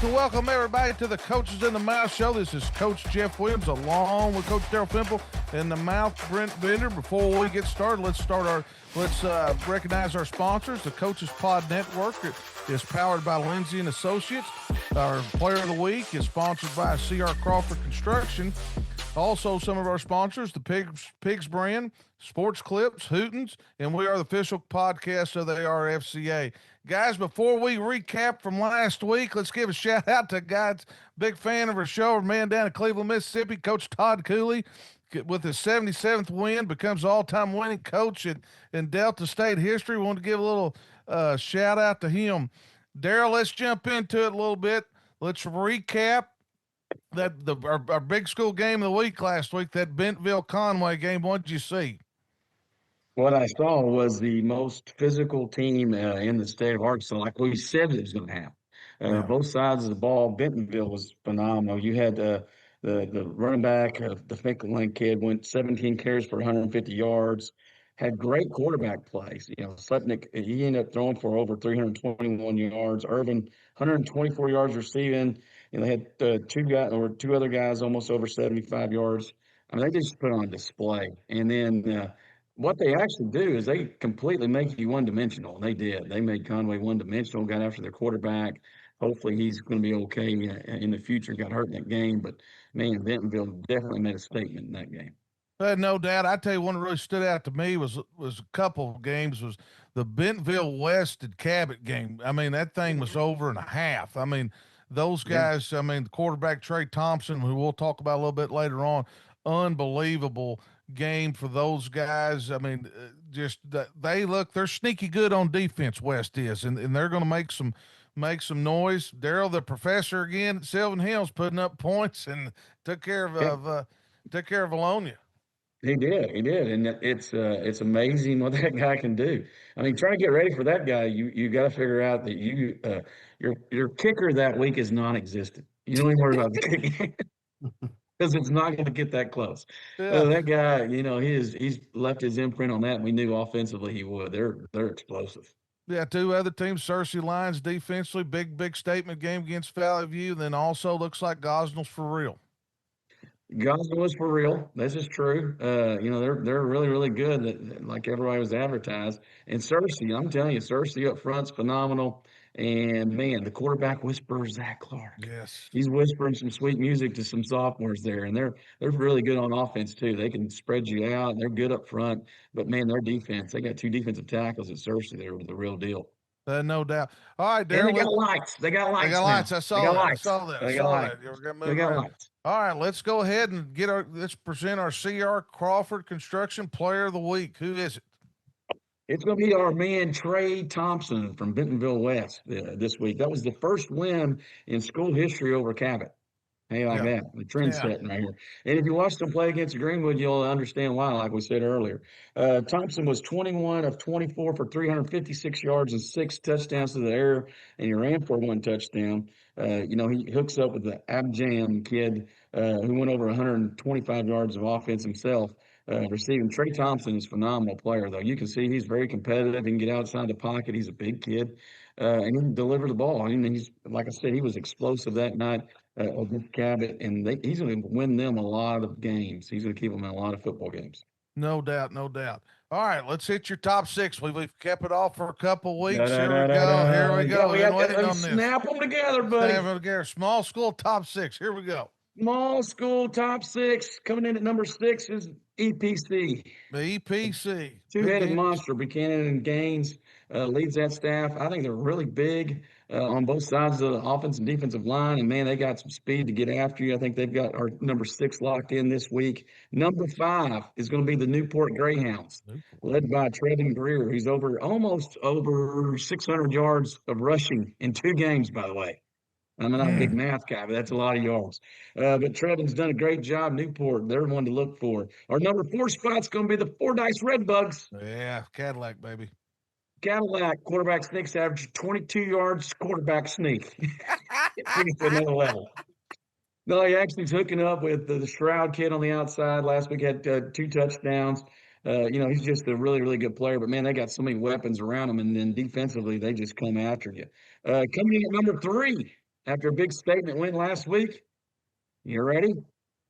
like to welcome everybody to the Coaches in the Mouth show. This is Coach Jeff Williams along with Coach Daryl Fimple and the Mouth Brent Bender. Before we get started, let's recognize our sponsors. The Coaches Pod Network is powered by Lindsey and Associates. Our Player of the Week is sponsored by CR Crawford Construction. Also, some of our sponsors, the Pigs brand, Sports Clips, Hootens, and we are the official podcast of the ARFCA. Guys, before we recap from last week, let's give a shout out to guys, big fan of our show, our man down in Cleveland, Mississippi, Coach Todd Cooley, with his 77th win, becomes all-time winning coach in Delta State history. We want to give a little shout out to him. Daryl, let's jump into it a little bit. Let's recap our big school game of the week last week, that Bentonville-Conway game. What did you see? What I saw was the most physical team in the state of Arkansas, like we said it was going to have. Both sides of the ball. Bentonville was phenomenal. You had the running back, the Finkel kid, went 17 carries for 150 yards, had great quarterback plays. Slepnick, he ended up throwing for over 321 yards. Irvin, 124 yards receiving. They had two other guys almost over 75 yards. I mean, they just put on a display. And then what they actually do is they completely make you one-dimensional, and they did. They made Conway one-dimensional, got after their quarterback. Hopefully he's going to be okay in the future. Got hurt in that game, but, man, Bentonville definitely made a statement in that game. No doubt. I tell you, one that really stood out to me was a couple of games, was the Bentonville West and Cabot game. I mean, that thing was over in a half. I mean, those guys, yeah. I mean, the quarterback, Trey Thompson, who we'll talk about a little bit later on, unbelievable game for those guys. I mean, they're sneaky good on defense, West is, and they're going to make some noise. Daryl, the professor again at Sylvan Hills, putting up points and took care of Valonia. He did, and it's amazing what that guy can do. I mean, trying to get ready for that guy, you got to figure out that your kicker that week is non-existent. You don't even worry about the kicking. Because it's not going to get that close. Yeah. That guy, he's left his imprint on that, and we knew offensively he would. They're explosive. Yeah, two other teams, Searcy Lions defensively, big statement game against Valley View. Then also looks like Gosnell's for real. Gosnell is for real. This is true. They're really, really good, like everybody was advertised. And Searcy, I'm telling you, Searcy up front's phenomenal. And, man, the quarterback whisperer, Zach Clark. Yes. He's whispering some sweet music to some sophomores there. And they're really good on offense, too. They can spread you out. They're good up front. But, man, their defense, they got two defensive tackles at Searcy. They're the real deal. No doubt. All right, Daryl. They got lights. They got lights. I saw that. They got lights. All right, let's go ahead and let's present our CR Crawford Construction Player of the Week. Who is it? It's going to be our man, Trey Thompson from Bentonville West this week. That was the first win in school history over Cabot. Hey, that. The trend setting right here. And if you watch them play against Greenwood, you'll understand why, like we said earlier. Thompson was 21 of 24 for 356 yards and 6 touchdowns to the air, and he ran for 1 touchdown. He hooks up with the Abjam kid who went over 125 yards of offense himself. Receiving. Trey Thompson is a phenomenal player, though. You can see he's very competitive. He can get outside the pocket. He's a big kid, and he can deliver the ball. I mean, he's, like I said, he was explosive that night against Cabot, and he's going to win them a lot of games. He's going to keep them in a lot of football games. No doubt. All right, let's hit your top 6. We've kept it off for a couple of weeks. Here we go. We have to snap them together, buddy. Snap them together. Small school top 6. Here we go. Small school top 6. Coming in at number 6 is EPC. The EPC. Two-headed monster. Buchanan and Gaines leads that staff. I think they're really big on both sides of the offensive and defensive line. And, man, they got some speed to get after you. I think they've got our number 6 locked in this week. Number 5 is going to be the Newport Greyhounds, led by Trevin Greer. He's almost over 600 yards of rushing in 2 games, by the way. I'm not a big math guy, but that's a lot of yards. But Trevin's done a great job. Newport, they're one to look for. Our number 4 spot's going to be the Fordyce Redbugs. Yeah, Cadillac, baby. Cadillac, quarterback sneaks average 22 yards, quarterback sneak. Take it to another level. No, he actually is hooking up with the Shroud kid on the outside. Last week had 2 touchdowns. He's just a really, really good player. But, man, they got so many weapons around him, and then defensively they just come after you. Coming in at number 3, after a big statement win last week. You ready?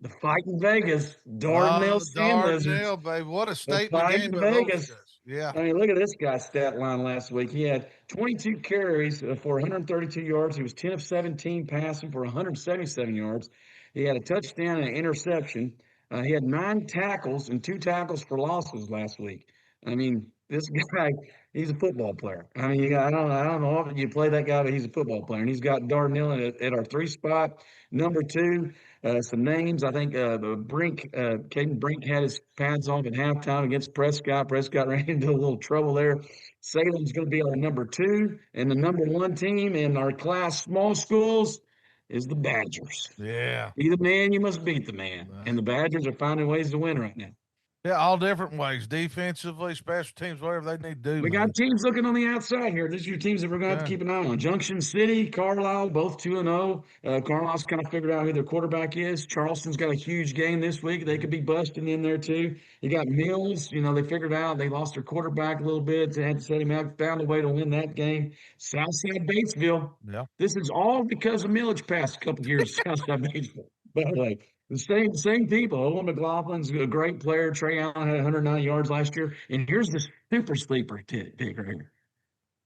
The Fighting Vegas, Dardanelle Oh, Sand Lizards. Darnell, baby. What a The statement game Fighting by those Vegas. guys. Yeah. I mean, look at this guy's stat line last week. He had 22 carries for 132 yards. He was 10 of 17 passing for 177 yards. He had a touchdown and an interception. He had 9 tackles and 2 tackles for losses last week. I mean, this guy, he's a football player. I mean, I don't know if you play that guy, but he's a football player. And he's got Dardanelle at our 3 spot. Number 2, some names. I think Caden Brink had his pads off at halftime against Prescott. Prescott ran into a little trouble there. Salem's going to be our number 2, and the number 1 team in our class small schools is the Badgers. Yeah. Be the man, you must beat the man. And the Badgers are finding ways to win right now. Yeah, all different ways. Defensively, special teams, whatever they need to do, We man. got teams looking on the outside here. These are your teams that we're going to have to Okay. keep an eye on. Junction City, Carlisle, both 2-0. Carlisle's kind of figured out who their quarterback is. Charleston's got a huge game this week. They could be busting in there too. You got Mills. You know, they figured out they lost their quarterback a little bit. They had to set him out, found a way to win that game. Southside Batesville. Yeah. This is all because of Millage past a couple of years, Southside Batesville. By the way, the same people. Owen McLaughlin's a great player. Trey Allen had 109 yards last year. And here's the super sleeper pick right here.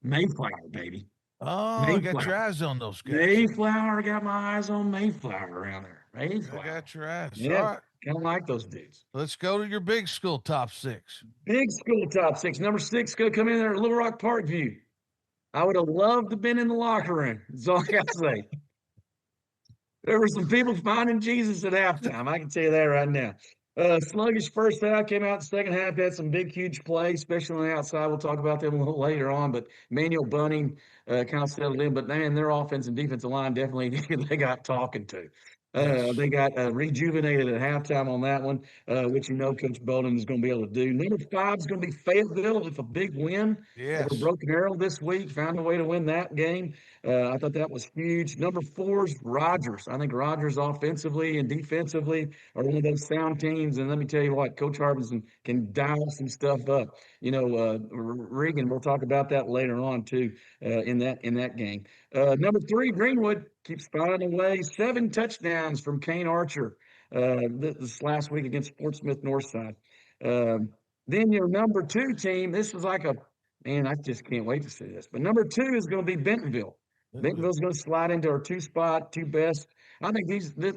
Mayflower, baby. Oh, I got your Mayflower. eyes on those guys. Mayflower. Got my eyes on Mayflower around there. I Mayflower. got your eyes. Yeah, All right. kind of like those dudes. Let's go to your big school top 6. Big school top 6. Number 6 going to come in there at Little Rock Parkview. I would have loved to have been in the locker room. That's all I got to say. There were some people finding Jesus at halftime. I can tell you that right now. Sluggish first half, came out the second half, had some big, huge plays, especially on the outside. We'll talk about them a little later on. But Manuel Bunning kind of settled in. But man, their offense and defensive line definitely they got talking to. Yes. They got rejuvenated at halftime on that one, which Coach Bowden is going to be able to do. Number 5 is going to be Fayetteville with a big win over Yes. Broken Arrow this week. Found a way to win that game. I thought that was huge. Number 4 is Rogers. I think Rogers offensively and defensively are one of those sound teams. And let me tell you what, Coach Harbison can dial some stuff up. Regan, we'll talk about that later on too in that game. Number 3, Greenwood keeps finding a way. 7 touchdowns from Kane Archer this last week against Portsmouth Northside. Then your number 2 team, this is like man, I just can't wait to see this. But number 2 is going to be Bentonville. Bentonville's going to slide into our 2 spot, 2 best. I think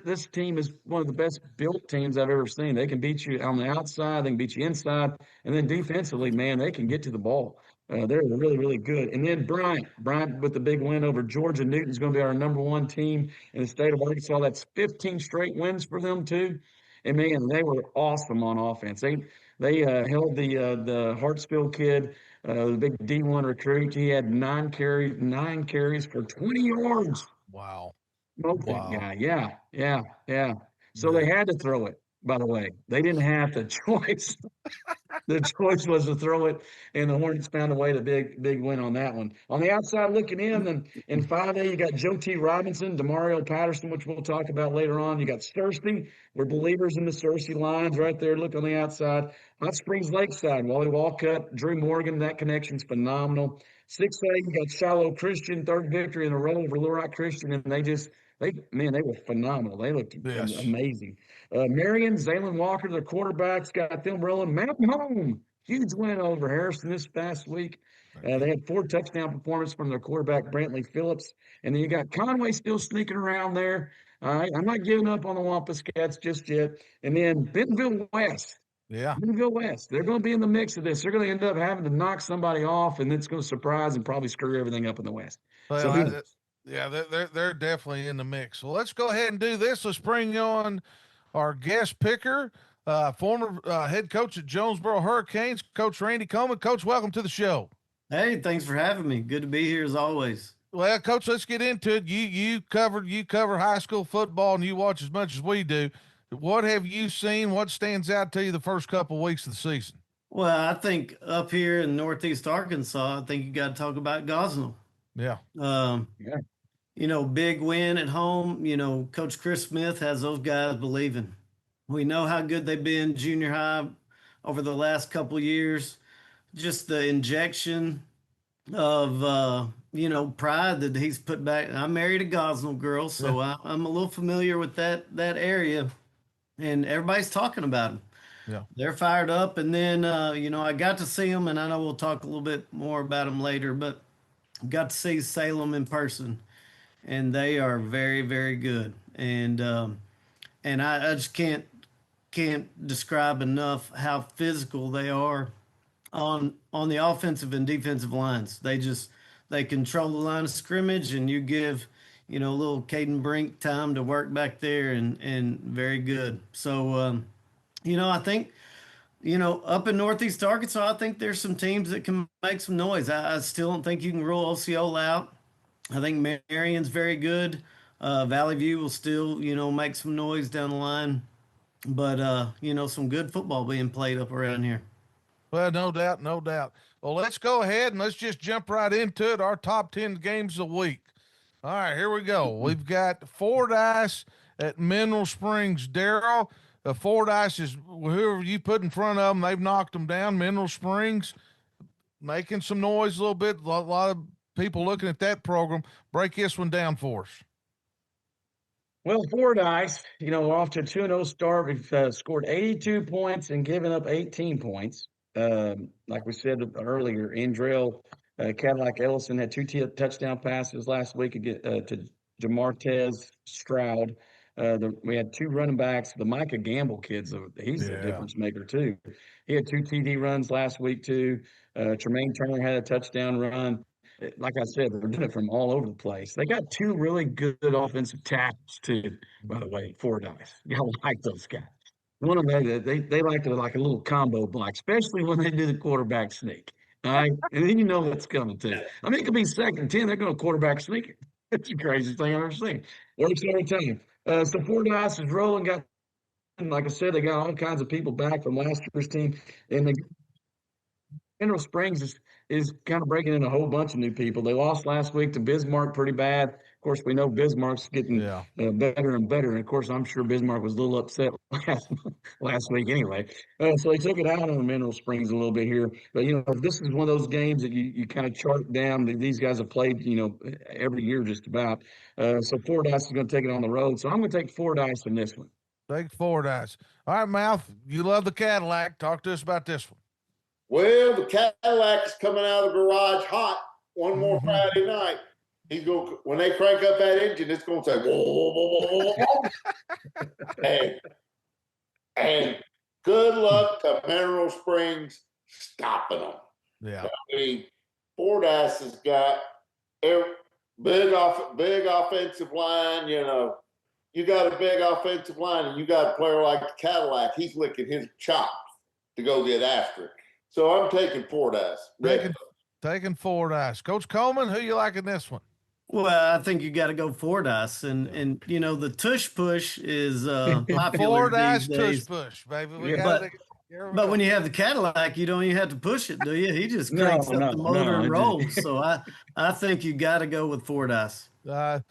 this team is one of the best built teams I've ever seen. They can beat you on the outside, they can beat you inside, and then defensively, man, they can get to the ball. They're really, really good. And then Bryant with the big win over Georgia. Newton's going to be our number 1 team in the state of Arkansas. That's 15 straight wins for them too. And man, they were awesome on offense. They held the Hartsfield kid, the big D1 recruit. He had 9 carries for 20 yards. Wow. Smoked that guy. Yeah. So Yeah. they had to throw it. By the way, they didn't have the choice. The choice was to throw it, and the Hornets found a way to big win on that one. On the outside looking in, then in 5A, you got Joe T. Robinson, Demario Patterson, which we'll talk about later on. You got Searcy. We're believers in the Searcy lines right there. Look on the outside. Hot Springs Lakeside, Wally Walcott, Drew Morgan. That connection's phenomenal. 6A, you got Shiloh Christian, 3rd victory in a row over Little Rock Christian, and they were phenomenal. They looked Yes. amazing. Marion, Zaylen Walker, their quarterbacks, got them rolling. Matt Home, huge win over Harrison this past week. They had 4 touchdown performances from their quarterback, Brantley Phillips. And then you got Conway still sneaking around there. All right, I'm not giving up on the Wampus Cats just yet. And then Bentonville West. Yeah. Bentonville West. They're going to be in the mix of this. They're going to end up having to knock somebody off, and it's going to surprise and probably screw everything up in the West. Well, yeah, they're definitely in the mix. So let's go ahead and do this. Let's bring on our guest picker, former head coach at Jonesboro Hurricanes, Coach Randy Coleman. Coach, welcome to the show. Hey, thanks for having me. Good to be here as always. Well, Coach, let's get into it. You cover high school football, and you watch as much as we do. What have you seen? What stands out to you the first couple of weeks of the season? Well, I think up here in Northeast Arkansas, I think you got to talk about Gosnell. Yeah. Big win at home. Coach Chris Smith has those guys believing. We know how good they've been junior high over the last couple of years. Just the injection of pride that he's put back. I married a Gosnell girl, so I'm a little familiar with that area, and everybody's talking about him. Yeah. They're fired up, and then I got to see them, and I know we'll talk a little bit more about them later, but got to see Salem in person, and they are very, very good. And I just can't describe enough how physical they are on the offensive and defensive lines. They control the line of scrimmage, and you give little Caden Brink time to work back there, and very good. So I think up in Northeast Arkansas, I think there's some teams that can make some noise. I still don't think you can rule Osceola out. I think Marion's very good. Valley View will still make some noise down the line, but some good football being played up around here. Well, no doubt, no doubt. Well, let's go ahead and let's just jump right into it. Our top 10 games of the week. All right, here we go. We've got Fordyce at Mineral Springs. Daryl, Fordyce is whoever you put in front of them, they've knocked them down. Mineral Springs making some noise a little bit. A lot of people looking at that program. Break this one down for us. Well, Fordyce, off to a 2-0 start. We've scored 82 points and given up 18 points. Like we said earlier, Andrell Cadillac Ellison had 2 touchdown passes last week to Jamartez Stroud. We had 2 running backs. The Micah Gamble kid's he's a difference maker too. He had 2 TD runs last week too. Tremaine Turner had a touchdown run. Like I said, they're doing it from all over the place. They got 2 really good offensive tackles too, by the way, Fordyce. Y'all like those guys. One of them, they like to like a little combo block, especially when they do the quarterback sneak. All right. And then what's coming too. I mean, it could be 2nd and 10, they're going to quarterback sneak it. It's the craziest thing I've ever seen. Works every time. So Fordyce is rolling, like I said, they got all kinds of people back from last year's team. And Mineral Springs is kind of breaking in a whole bunch of new people. They lost last week to Bismarck pretty bad. Of course, we know Bismarck's getting better and better. And of course, I'm sure Bismarck was a little upset last week anyway. So they took it out on Mineral Springs a little bit here. But, this is one of those games that you kind of chart down. These guys have played, every year just about. So Fordyce is going to take it on the road. So I'm going to take Fordyce in this one. Take Fordyce. All right, Mouth, you love the Cadillac. Talk to us about this one. Well, the Cadillac is coming out of the garage hot one more Friday night. When they crank up that engine, it's going to say, whoa, whoa, whoa, whoa. and good luck to Mineral Springs stopping them. Yeah. I mean, Fordyce has got big offensive line, You got a big offensive line, and you got a player like the Cadillac. He's licking his chops to go get after it. So I'm taking Fordyce. Taking Fordyce. Coach Coleman, who you like in this one? Well, I think you got to go Fordyce, and the tush push is popular Fordyce these days. tush push, baby. But when you have the Cadillac, you don't even have to push it, do you? He just cranks up the motor and rolls. So I think you got to go with Fordyce. Well,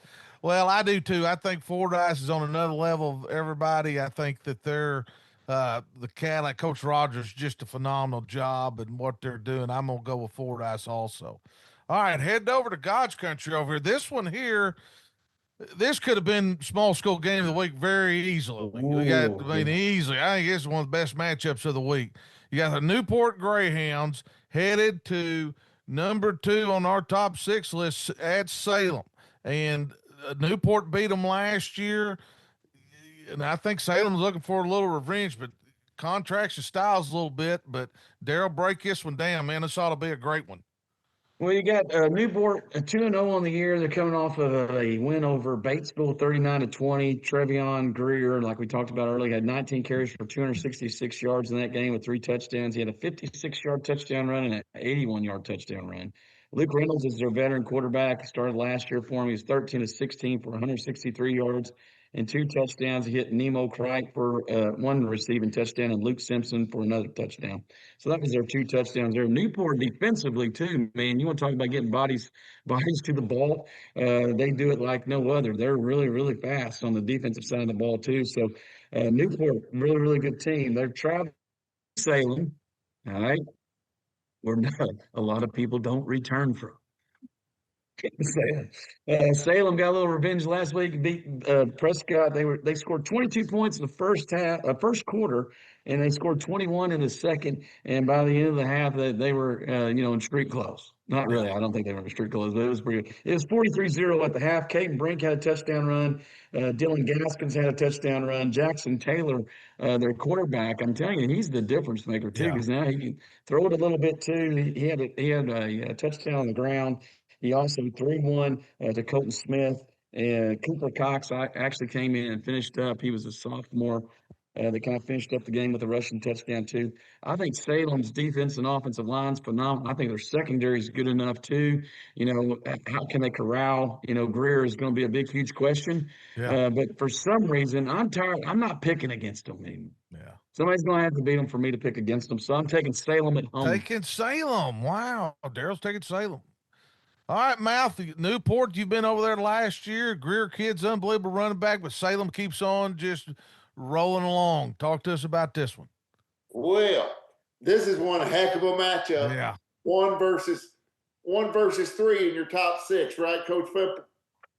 I do too. I think Fordyce is on another level of everybody. I think that they're the Cadillac, Coach Rogers, just a phenomenal job in what they're doing. I'm going to go with Fordyce also. All right, heading over to God's country over here. This one here, this could have been small school game of the week very easily. Easily. I think it's one of the best matchups of the week. You got the Newport Greyhounds headed to number 2 on our top 6 list at Salem. And Newport beat them last year. And I think Salem's looking for a little revenge, but contracts and styles a little bit. But Daryl, break this one down, man. This ought to be a great one. Well, you got Newport 2-0 on the year. They're coming off of a win over Batesville, 39-20. Trevion Greer, like we talked about earlier, had 19 carries for 266 yards in that game with 3 touchdowns. He had a 56-yard touchdown run and an 81-yard touchdown run. Luke Reynolds is their veteran quarterback. He started last year for him. He was 13-16 for 163 yards and 2 touchdowns. He hit Nemo Krike for 1 receiving touchdown and Luke Simpson for another touchdown. So that was their 2 touchdowns there. Newport defensively too, man. You want to talk about getting bodies to the ball? They do it like no other. They're really, really fast on the defensive side of the ball too. So Newport, really, really good team. They're traveling to Salem, all right, where a lot of people don't return from. Salem got a little revenge last week. Beat Prescott. They scored 22 points in the first quarter, and they scored 21 in the second. And by the end of the half, they were in street clothes. Not really. I don't think they were in street clothes, but it was pretty good. It was 43-0 at the half. Caden Brink had a touchdown run. Dylan Gaskins had a touchdown run. Jackson Taylor, their quarterback, I'm telling you, he's the difference maker too, because now he can throw it a little bit too. He had a touchdown on the ground. He also threw one to Colton Smith. And Cooper Cox actually came in and finished up. He was a sophomore that kind of finished up the game with a rushing touchdown, too. I think Salem's defense and offensive line's phenomenal. I think their secondary is good enough, too. How can they corral? Greer is going to be a big, huge question. Yeah. But for some reason, I'm tired. I'm not picking against them anymore. Yeah. Somebody's going to have to beat them for me to pick against them. So I'm taking Salem at home. Taking Salem. Wow. Daryl's taking Salem. All right, Mouth, Newport, you've been over there last year. Greer kid's unbelievable running back, but Salem keeps on just rolling along. Talk to us about this one. Well, this is one heck of a matchup. Yeah. One versus three in your top six, right, Coach Fimple?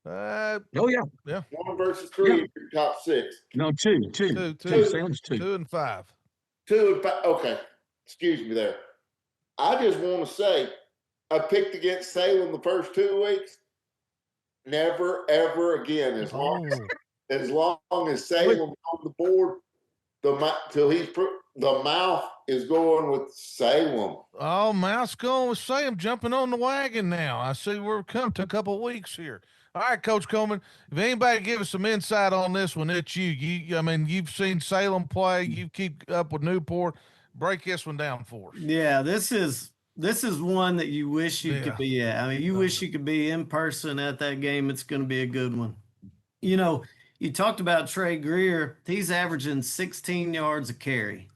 Oh, yeah. Yeah. 1 versus 3 in your top six. No, two. Salem's 2. 2 and 5. 2 and 5. Okay. Excuse me there. I just want to say, I picked against Salem the first 2 weeks. Never, ever again. As long as Salem's on the board, the Mouth is going with Salem. Oh, Mouth's going with Salem, jumping on the wagon now. I see we're come to a couple of weeks here. All right, Coach Coleman, if anybody give us some insight on this one, it's you. You've seen Salem play. You keep up with Newport. Break this one down for us. Yeah, this is one that you wish you could be at. I mean, you wish you could be in person at that game. It's going to be a good one. You talked about Trey Greer. He's averaging 16 yards a carry.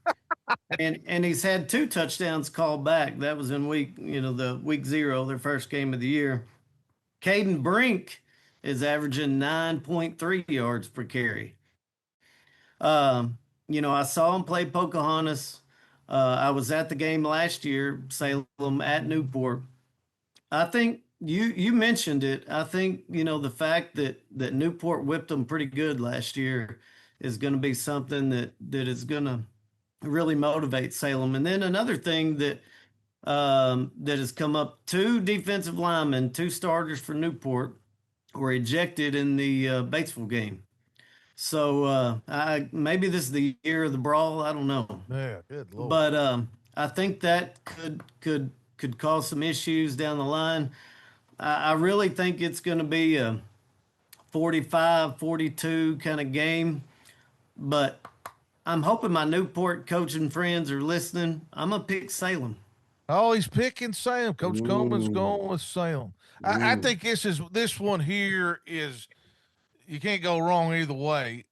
and he's had 2 touchdowns called back. That was in week 0, their first game of the year. Caden Brink is averaging 9.3 yards per carry. I saw him play Pocahontas. I was at the game last year, Salem at Newport. I think you mentioned it. I think, the fact that Newport whipped them pretty good last year is going to be something that is going to really motivate Salem. And then another thing that has come up, 2 defensive linemen, 2 starters for Newport were ejected in the Batesville game. So maybe this is the year of the brawl. I don't know. Yeah, good Lord. But I think that could cause some issues down the line. I really think it's going to be a 45-42 kind of game. But I'm hoping my Newport coaching friends are listening. I'm going to pick Salem. Oh, he's picking Salem. Coach Coleman's going with Salem. I think this one here is you can't go wrong either way.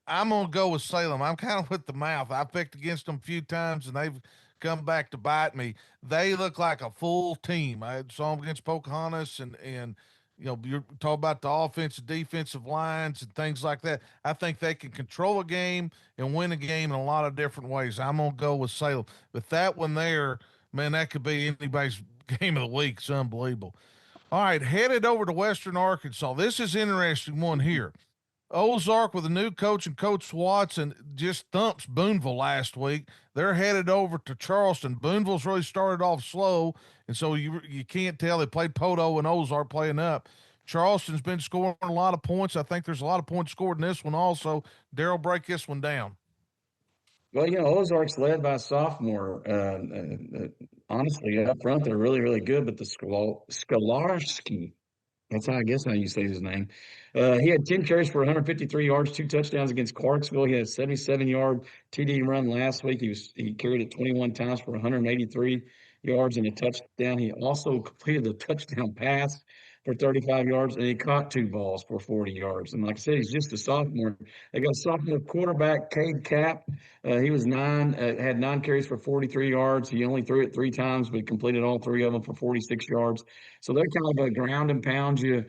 I'm going to go with Salem. I'm kind of with the Mouth. I picked against them a few times, and they've come back to bite me. They look like a full team. I saw them against Pocahontas, and you're talking about the offensive, defensive lines and things like that. I think they can control a game and win a game in a lot of different ways. I'm going to go with Salem. But that one there, man, that could be anybody's game of the week. It's unbelievable. All right, headed over to Western Arkansas. This is an interesting one here. Ozark with a new coach and Coach Watson just thumps Boonville last week. They're headed over to Charleston. Boonville's really started off slow, and so you can't tell. They played Poto and Ozark playing up. Charleston's been scoring a lot of points. I think there's a lot of points scored in this one also. Daryl, break this one down. Well, Ozark's led by a sophomore. Honestly, up front, they're really, really good. But the Skolarski, that's how you say his name. He had 10 carries for 153 yards, 2 touchdowns against Clarksville. He had a 77-yard TD run last week. He carried it 21 times for 183 yards and a touchdown. He also completed a touchdown pass for 35 yards, and he caught 2 balls for 40 yards. And like I said, he's just a sophomore. They got a sophomore quarterback, Cade Cap. He was had 9 carries for 43 yards. He only threw it 3 times, but he completed all 3 of them for 46 yards. So they're kind of a ground and pound you,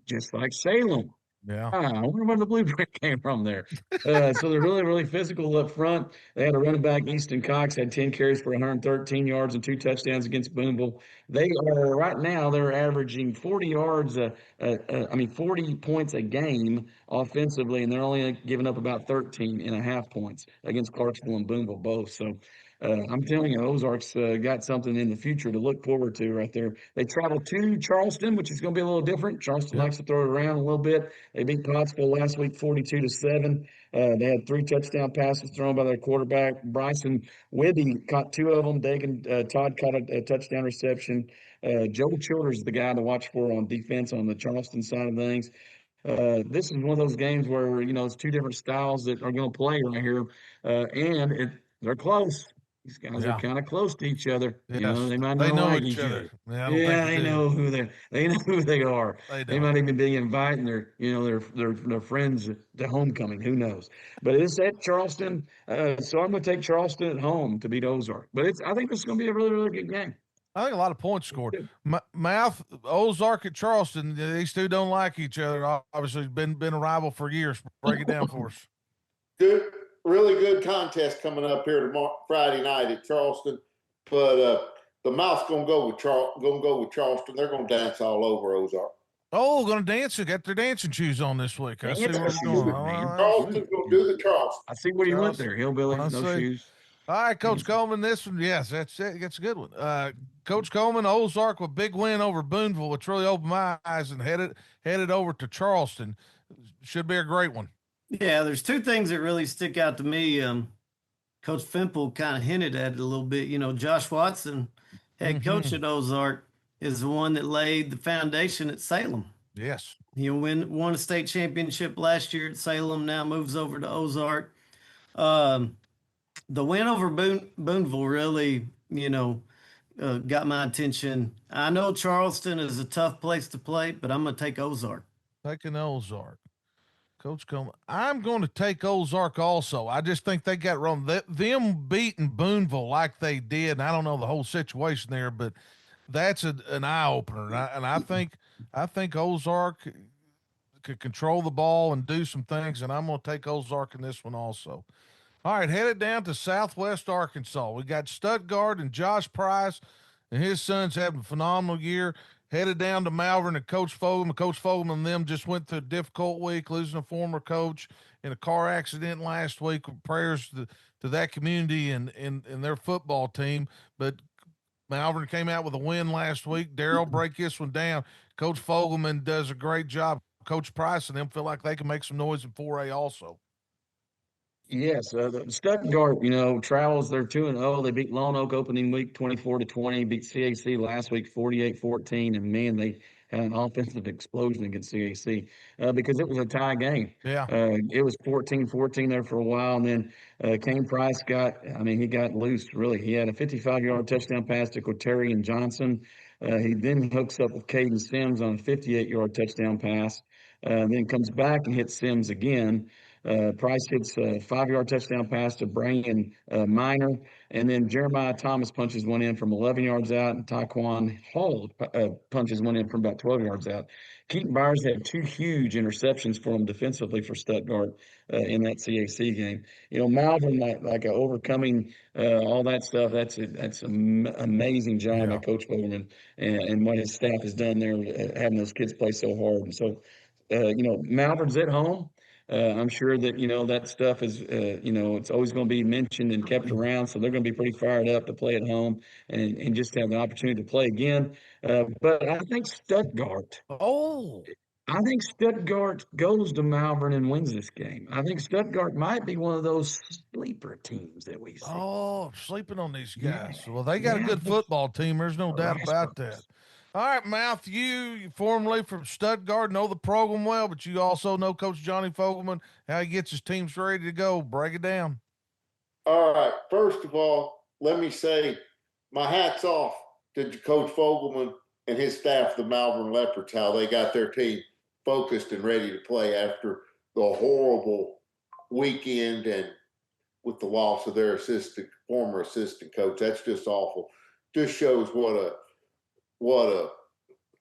just like Salem. Yeah. I wonder where the blueprint came from there. So they're really, really physical up front. They had a running back, Easton Cox, had 10 carries for 113 yards and 2 touchdowns against Boonville. They are right now, they're averaging 40 yards, 40 points a game offensively, and they're only giving up about 13.5 points against Clarksville and Boonville both. So I'm telling you, Ozarks got something in the future to look forward to right there. They travel to Charleston, which is going to be a little different. Charleston Yep. likes to throw it around a little bit. They beat Pottsville last week 42-7. They had 3 touchdown passes thrown by their quarterback. Bryson Wibby caught 2 of them. Dagan Todd caught a touchdown reception. Joe Childers is the guy to watch for on defense on the Charleston side of things. This is one of those games where, it's 2 different styles that are going to play right here. They're close. These guys are Yeah. kind of close to each other. Yes. They might they not know like each each other. other. Yeah, I don't think Yeah, they do. they know who they are. They They do. might even be inviting their friends to homecoming. Who knows? But it's at Charleston, so I'm going to take Charleston at home to beat Ozark. But I think it's going to be a really, really good game. I think a lot of points scored. Mouth, Ozark at Charleston. These two don't like each other. Obviously, been a rival for years. Break it down for us. Good, really good contest coming up here tomorrow, Friday night at Charleston. But the Mouth's gonna go with Charleston. They're gonna dance all over Ozark. Oh, going to dance. Got their dancing shoes on this week. I see where Dancing we're going. shoes, man. Charleston's gonna do the Charleston. I see where you went there. Hillbilly, I no see. shoes. All right, Coach Dancing. Coleman. This one, yes, that's it. That's a good one. Coach Coleman, Ozark with big win over Boonville, which really opened my eyes, and headed over to Charleston. Should be a great one. Yeah, there's 2 things that really stick out to me. Coach Fimple kind of hinted at it a little bit. Josh Watson, head coach at Ozark, is the one that laid the foundation at Salem. Yes. He won a state championship last year at Salem, now moves over to Ozark. The win over Boonville really, got my attention. I know Charleston is a tough place to play, but I'm going to take Ozark. Taking Ozark. Coach Coleman. I'm going to take Ozark also. I just think they got wrong. Them beating Boonville like they did, and I don't know the whole situation there, but that's an eye opener. And I think Ozark could control the ball and do some things, and I'm going to take Ozark in this one also. All right, headed down to Southwest Arkansas. We got Stuttgart and Josh Price and his son's having a phenomenal year. Headed down to Malvern and Coach Fogelman. Coach Fogelman and them just went through a difficult week, losing a former coach in a car accident last week. Prayers to that community and their football team. But Malvern came out with a win last week. Daryl break this one down. Coach Fogelman does a great job. Coach Price and them feel like they can make some noise in 4A also. Yes, the Stuttgart, travels. They're 2-0. They beat Lone Oak opening week 24-20. Beat CAC last week 48-14. And man, they had an offensive explosion against CAC because it was a tie game. Yeah. It was 14-14 there for a while, and then Kane Price he got loose. Really, he had a 55-yard touchdown pass to Quaterian Johnson. He then hooks up with Caden Sims on a 58-yard touchdown pass. Then comes back and hits Sims again. Price hits a 5-yard touchdown pass to Brian Minor, and then Jeremiah Thomas punches one in from 11 yards out, and Taquan Hall punches one in from about 12 yards out. Keaton Byers had 2 huge interceptions for him defensively for Stuttgart in that CAC game. Malvern like overcoming all that stuff. That's an amazing job by Coach Fogelman and what his staff has done there, having those kids play so hard. And so, Malvern's at home. I'm sure that, that stuff is, it's always going to be mentioned and kept around. So they're going to be pretty fired up to play at home and just have the opportunity to play again. But I think Stuttgart goes to Malvern and wins this game. I think Stuttgart might be one of those sleeper teams that we see. Oh, sleeping on these guys. Well, they got a good football team. There's no doubt about that. All right, Mouth, you formerly from Stuttgart, know the program well, but you also know Coach Johnny Fogelman, how he gets his teams ready to go. Break it down. All right. First of all, let me say my hat's off to Coach Fogelman and his staff, the Malvern Leopards, how they got their team focused and ready to play after the horrible weekend and with the loss of their former assistant coach. That's just awful. Just shows what a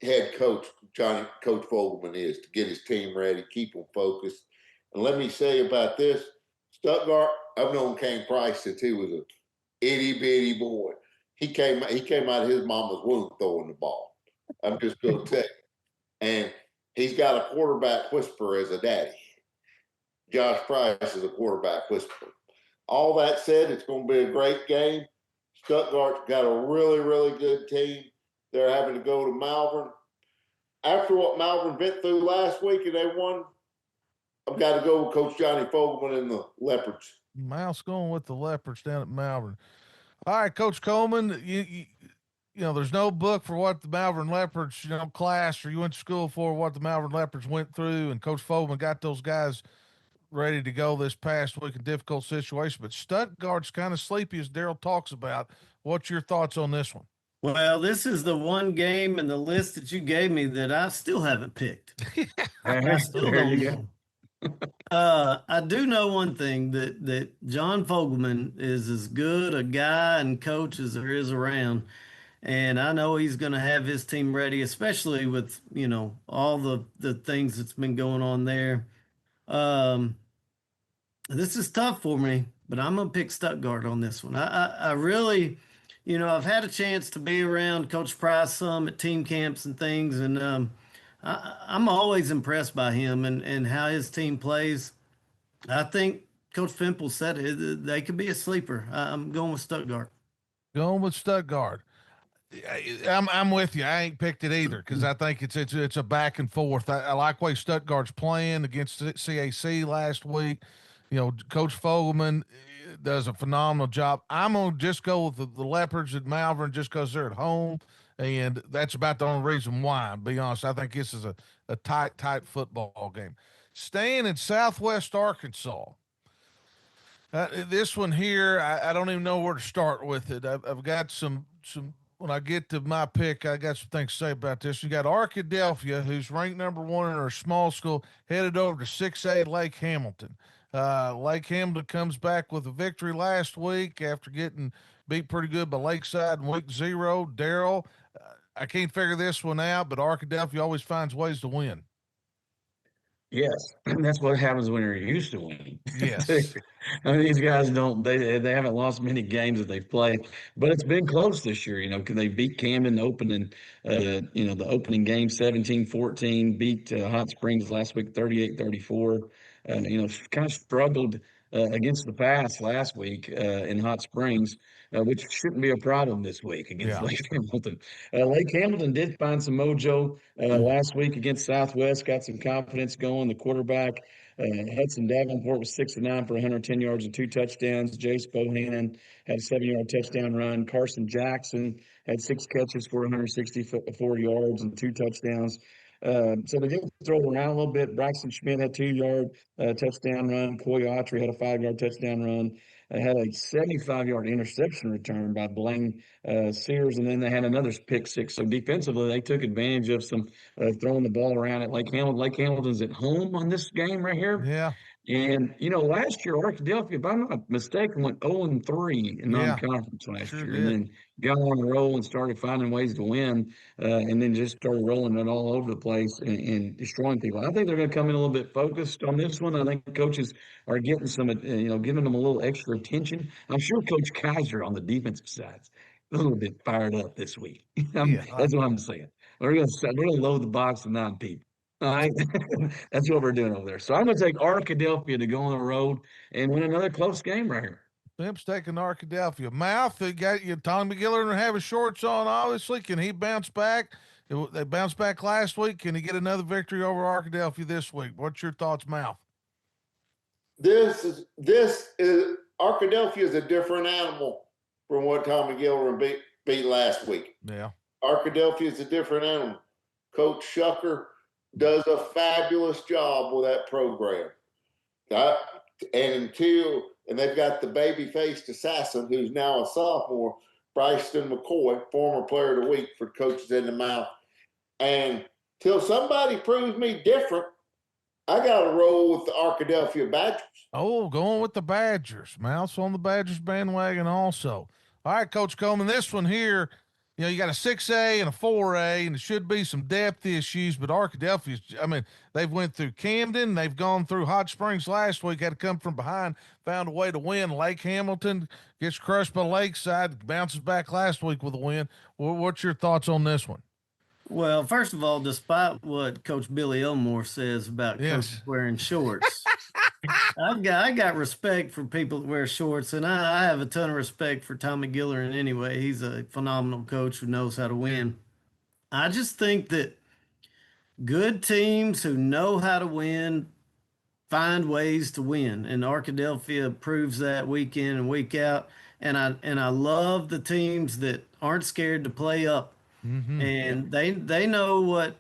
head coach Coach Fogelman is, to get his team ready, keep them focused. And let me say about this, Stuttgart, I've known Kane Price since he was a itty bitty boy. He came out of his mama's womb throwing the ball. I'm just going to tell you. And he's got a quarterback whisperer as a daddy. Josh Price is a quarterback whisperer. All that said, it's going to be a great game. Stuttgart's got a really, really good team. They're having to go to Malvern. After what Malvern went through last week and they won, I've got to go with Coach Johnny Fogelman and the Leopards. Mouse going with the Leopards down at Malvern. All right, Coach Coleman, you know, there's no book for what the Malvern Leopards, you know, class or you went to school for what the Malvern Leopards went through, and Coach Fogelman got those guys ready to go this past week in difficult situation. But Stuttgart's kind of sleepy, as Daryl talks about. What's your thoughts on this one? Well, this is the one game in the list that you gave me that I still haven't picked. I still don't know. I do know one thing, that John Fogelman is as good a guy and coach as there is around. And I know he's going to have his team ready, especially with, you know, all the things that's been going on there. This is tough for me, but I'm going to pick Stuttgart on this one. I really, you know, I've had a chance to be around Coach Price some at team camps and things, and I'm always impressed by him and how his team plays. I think Coach Fimple said it, they could be a sleeper. I'm going with Stuttgart. Going with Stuttgart. I'm with you. I ain't picked it either because I think it's a back and forth. I like the way Stuttgart's playing against CAC last week. You know, Coach Fogelman does a phenomenal job. I'm gonna just go with the Leopards at Malvern just because they're at home, and that's about the only reason why. To be honest, I think this is a tight football game. Staying in Southwest Arkansas. This one here, I don't even know where to start with it. I've got some. When I get to my pick, I got some things to say about this. You got Arkadelphia, who's ranked number 1 in our small school, headed over to 6A Lake Hamilton. Lake Hamilton comes back with a victory last week after getting beat pretty good by Lakeside in week 0. Daryl, I can't figure this one out, but Arkadelphia always finds ways to win. Yes, that's what happens when you're used to winning. Yes. I mean, these guys don't they haven't lost many games that they've played, but it's been close this year, you know, because they beat Camden opening you know, the opening game 17-14, beat Hot Springs last week 38-34. You know, kind of struggled against the pass last week in Hot Springs, which shouldn't be a problem this week against Lake Hamilton. Lake Hamilton did find some mojo last week against Southwest, got some confidence going. The quarterback, Hudson Davenport, was 6 of 9 for 110 yards and 2 touchdowns. Jace Bohannon had a 7-yard touchdown run. Carson Jackson had 6 catches for 164 yards and 2 touchdowns. So they did throw it around a little bit. Braxton Schmidt had a 2-yard touchdown run. Coy Autry had a 5-yard touchdown run. They had a 75-yard interception return by Blaine Sears, and then they had another pick six. So defensively, they took advantage of some throwing the ball around at Lake Hamilton. Lake Hamilton's at home on this game right here. Yeah. And, you know, last year, Arkadelphia, if I'm not mistaken, went 0-3 in non-conference last year. Did. And then got on the roll and started finding ways to win, and then just started rolling it all over the place and destroying people. I think they're going to come in a little bit focused on this one. I think coaches are getting some, you know, giving them a little extra attention. I'm sure Coach Kaiser on the defensive side is a little bit fired up this week. That's what I'm saying. We're going to load the box with 9 people. All right. That's what we're doing over there. So I'm going to take Arkadelphia to go on the road and win another close game right here. Pimp's taking Arkadelphia. Mouth, they got you. Tommy McGillard and have his shorts on, obviously. Can he bounce back? They bounced back last week. Can he get another victory over Arkadelphia this week? What's your thoughts, Mouth? This is Arkadelphia is a different animal from what Tommy McGillard beat last week. Yeah. Arkadelphia is a different animal. Coach Shucker does a fabulous job with that program. And they've got the baby-faced assassin who's now a sophomore, Bryson McCoy, former player of the week for Coaches in the Mouth. And till somebody proves me different, I got to roll with the Arkadelphia Badgers. Oh, going with the Badgers. Mouth's on the Badgers bandwagon also. All right, Coach Coleman, this one here, You got a 6A and a 4A, and there should be some depth issues, but Arkadelphia, I mean, they've went through Camden, they've gone through Hot Springs last week, had to come from behind, found a way to win. Lake Hamilton gets crushed by Lakeside, bounces back last week with a win. What's your thoughts on this one? Well, first of all, despite what Coach Billy Elmore says about coaches Yes. wearing shorts, I got respect for people that wear shorts, and I have a ton of respect for Tommy Gillerin anyway. He's a phenomenal coach who knows how to win. I just think that good teams who know how to win find ways to win, and Arkadelphia proves that week in and week out. And I love the teams that aren't scared to play up, and they know what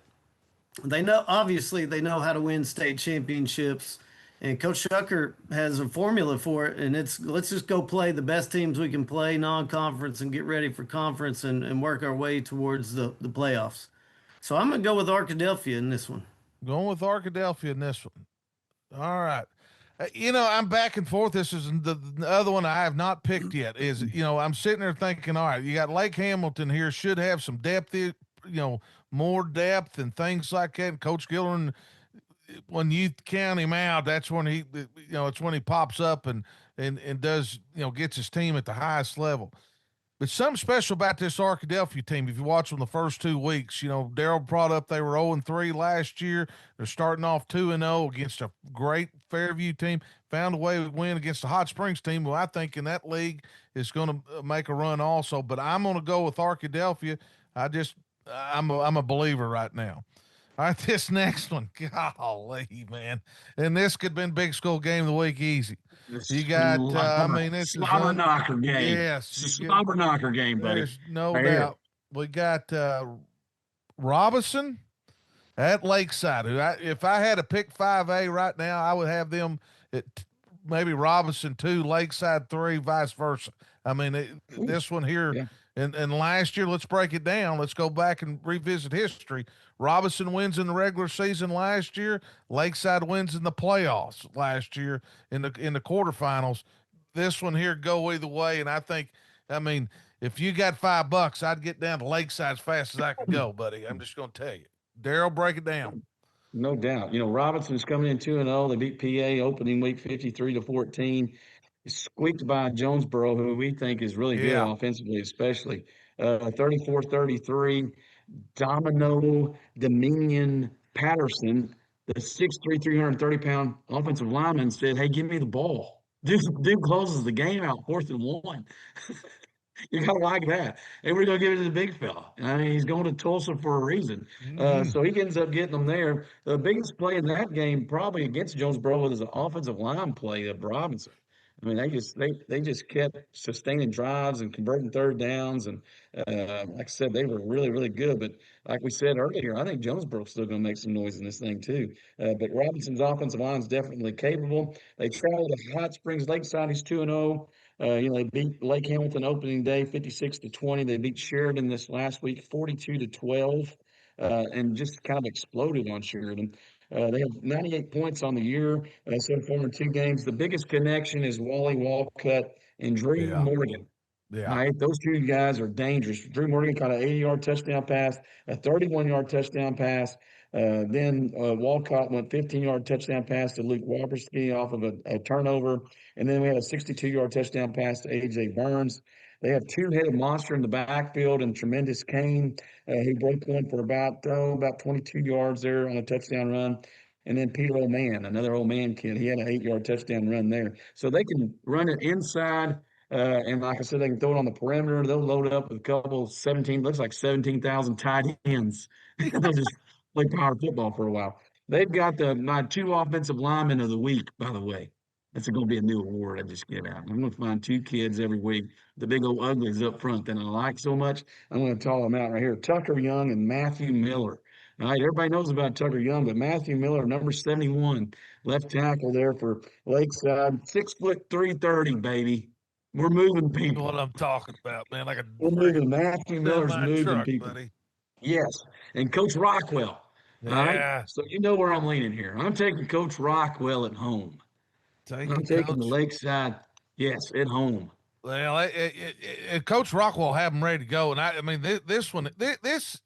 they know. Obviously, they know how to win state championships. And Coach Shucker has a formula for it, and it's let's just go play the best teams we can play non-conference and get ready for conference and work our way towards the playoffs. So I'm gonna go with Arkadelphia in this one. Going with Arkadelphia in this one. All right. I'm back and forth. This is the other one I have not picked yet. I'm sitting there thinking, all right, you got Lake Hamilton here, should have some depth, more depth and things like that. And Coach Gillerin, when you count him out, that's when it's when he pops up and does, gets his team at the highest level. But something special about this Arkadelphia team, if you watch them the first 2 weeks, Daryl brought up they were 0-3 last year. They're starting off 2-0 against a great Fairview team. Found a way to win against the Hot Springs team, who I think in that league is going to make a run also. But I'm going to go with Arkadelphia. I'm a believer right now. All right, this next one, golly, man. And this could have been big school game of the week easy. You got, this slobber knocker game. Yes. It's a slobber knocker game, buddy. There's no Right doubt. here. We got Robinson at Lakeside. If I had to pick 5A right now, I would have them at maybe Robinson 2, Lakeside 3, vice versa. This one here, Yeah. and last year, let's break it down. Let's go back and revisit history. Robinson wins in the regular season last year. Lakeside wins in the playoffs last year in the quarterfinals. This one here go either way, and if you got $5, I'd get down to Lakeside as fast as I could go, buddy. I'm just going to tell you. Daryl, break it down. No doubt. Robinson's coming in 2-0. They beat PA opening week 53-14. Squeaked by Jonesboro, who we think is really good offensively, especially 34-33. Dominion Patterson, the 6'3", 330-pound offensive lineman, said, "Hey, give me the ball." Dude closes the game out 4th and 1. You gotta like that. Hey, we're gonna give it to the big fella. He's going to Tulsa for a reason. So he ends up getting them there. The biggest play in that game, probably against Jonesboro, was an offensive line play of Robinson. They just kept sustaining drives and converting third downs, and like I said, they were really, really good. But like we said earlier, I think Jonesboro's still going to make some noise in this thing too. But Robinson's offensive line is definitely capable. They travel to Hot Springs Lakeside. He's 2-0. They beat Lake Hamilton opening day 56-20. They beat Sheridan this last week 42-12, and just kind of exploded on Sheridan. They have 98 points on the year so far in 2 games. The biggest connection is Wally Walcott and Drew Morgan. Yeah. All right, those 2 guys are dangerous. Drew Morgan caught an 80-yard touchdown pass, a 31-yard touchdown pass. Then Walcott went 15-yard touchdown pass to Luke Waberski off of a turnover. And then we had a 62-yard touchdown pass to A.J. Burns. They have 2-headed monster in the backfield and Tremendous Kane, who broke one for about 22 yards there on a touchdown run. And then Peter Oman, another old man kid, he had an 8-yard touchdown run there. So they can run it inside. And like I said, they can throw it on the perimeter. They'll load it up with a couple 17,000 tight ends. They'll just play power football for a while. They've got my 2 offensive linemen of the week, by the way. That's going to be a new award I just give out. I'm going to find 2 kids every week, the big old uglies up front that I like so much. I'm going to call them out right here. Tucker Young and Matthew Miller. All right, everybody knows about Tucker Young, but Matthew Miller, number 71, left tackle there for Lakeside, 6'3", 330, baby. We're moving people. What I'm talking about, man. We're moving. Matthew Miller's moving truck, people. Buddy. Yes, and Coach Rockwell. Yeah. All right, so you know where I'm leaning here. I'm taking Coach Rockwell at home. I'm taking the Lakeside, yes, at home. Well, Coach Rockwell have them ready to go, and I mean this one, this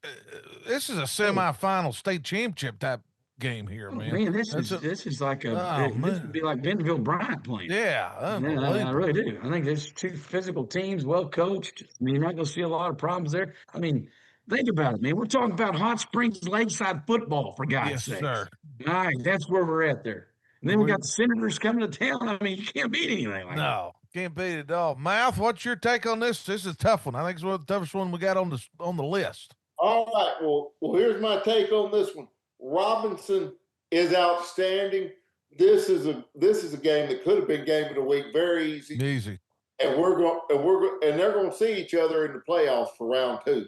is a semifinal state championship type game here, Oh, man. man, this is like this would be like Bentonville Bryant playing. Yeah, Yeah, I really do. I think there's two physical teams, well coached. I mean, you're not going to see a lot of problems there. I mean, think about it, man. We're talking about Hot Springs Lakeside football, for God's yes, sakes. sir. All right, that's where we're at there. And then we got the Senators coming to town. I mean, you can't beat anything like that. No, can't beat it all. Mouth, what's your take on this? This is a tough one. I think it's one of the toughest one we got on the list. All right. Well, here's my take on this one. Robinson is outstanding. This is a game that could have been game of the week, very easy. Easy. And they're going to see each other in the playoffs for round 2,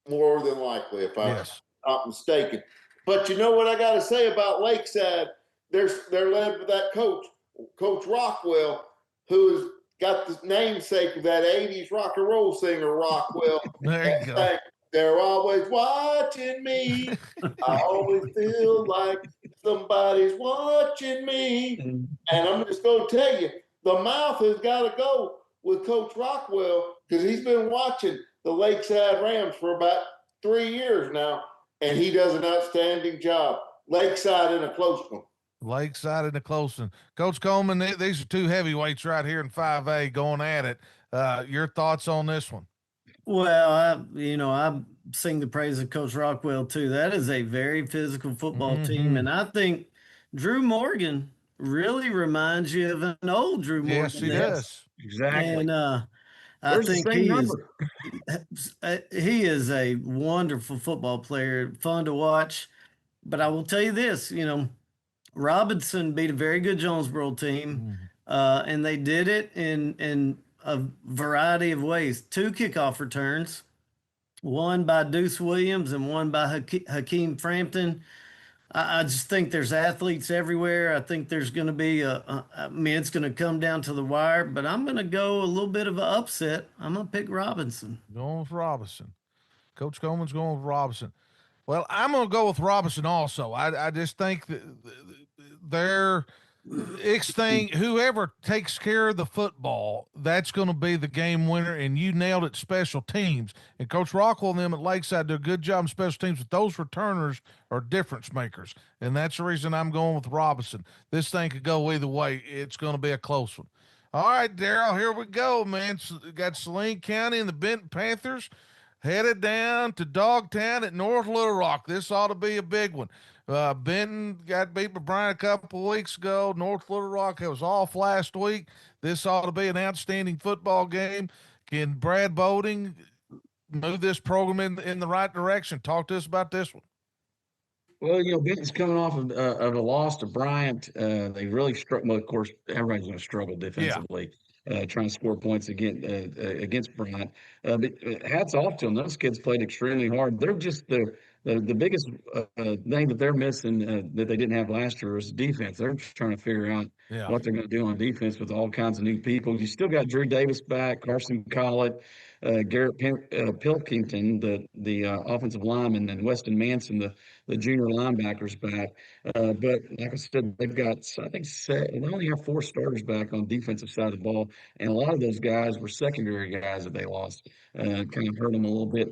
more than likely, if I'm not mistaken. But you know what I got to say about Lakeside? They're led by that Coach Rockwell, who's got the namesake of that 80s rock and roll singer, Rockwell. There you go. They're always watching me. I always feel like somebody's watching me. And I'm just going to tell you, the mouth has got to go with Coach Rockwell because he's been watching the Lakeside Rams for about 3 years now, and he does an outstanding job. Lakeside in a close one. Lakeside in a close one. Coach Coleman, these are two heavyweights right here in 5A going at it. Your thoughts on this one? Well, I sing the praise of Coach Rockwell too. That is a very physical football team, and I think Drew Morgan really reminds you of an old Drew Morgan. Yes, he does. Exactly. And I think he is a wonderful football player, fun to watch. But I will tell you this, Robinson beat a very good Jonesboro team, and they did it in a variety of ways. 2 kickoff returns, one by Deuce Williams and one by Hakeem Frampton. I just think there's athletes everywhere. I think there's going to be it's going to come down to the wire, but I'm going to go a little bit of an upset. I'm going to pick Robinson. Going with Robinson. Coach Coleman's going with Robinson. Well, I'm going to go with Robinson also. I just think that they're whoever takes care of the football, that's going to be the game winner. And you nailed it, special teams. And Coach Rockwell and them at Lakeside do a good job in special teams, but those returners are difference makers. And that's the reason I'm going with Robinson. This thing could go either way. It's going to be a close one. All right, Daryl, here we go, man. Got Saline County and the Benton Panthers headed down to Dogtown at North Little Rock. This ought to be a big one. Benton got beat by Bryant a couple of weeks ago. North Little Rock, it was off last week. This ought to be an outstanding football game. Can Brad Bolding move this program in the right direction? Talk to us about this one. Well, Benton's coming off of a loss to Bryant. They really struggled. Well, of course, everybody's going to struggle defensively, trying to score points against Bryant. But hats off to them. Those kids played extremely hard. They're just the biggest thing that they're missing that they didn't have last year was defense. They're just trying to figure out what they're going to do on defense with all kinds of new people. You still got Drew Davis back, Carson Collett, Garrett Pilkington, the offensive lineman, and Weston Manson, the junior linebackers back. But like I said, they've got, I think, they only have 4 starters back on the defensive side of the ball, and a lot of those guys were secondary guys that they lost. Kind of hurt them a little bit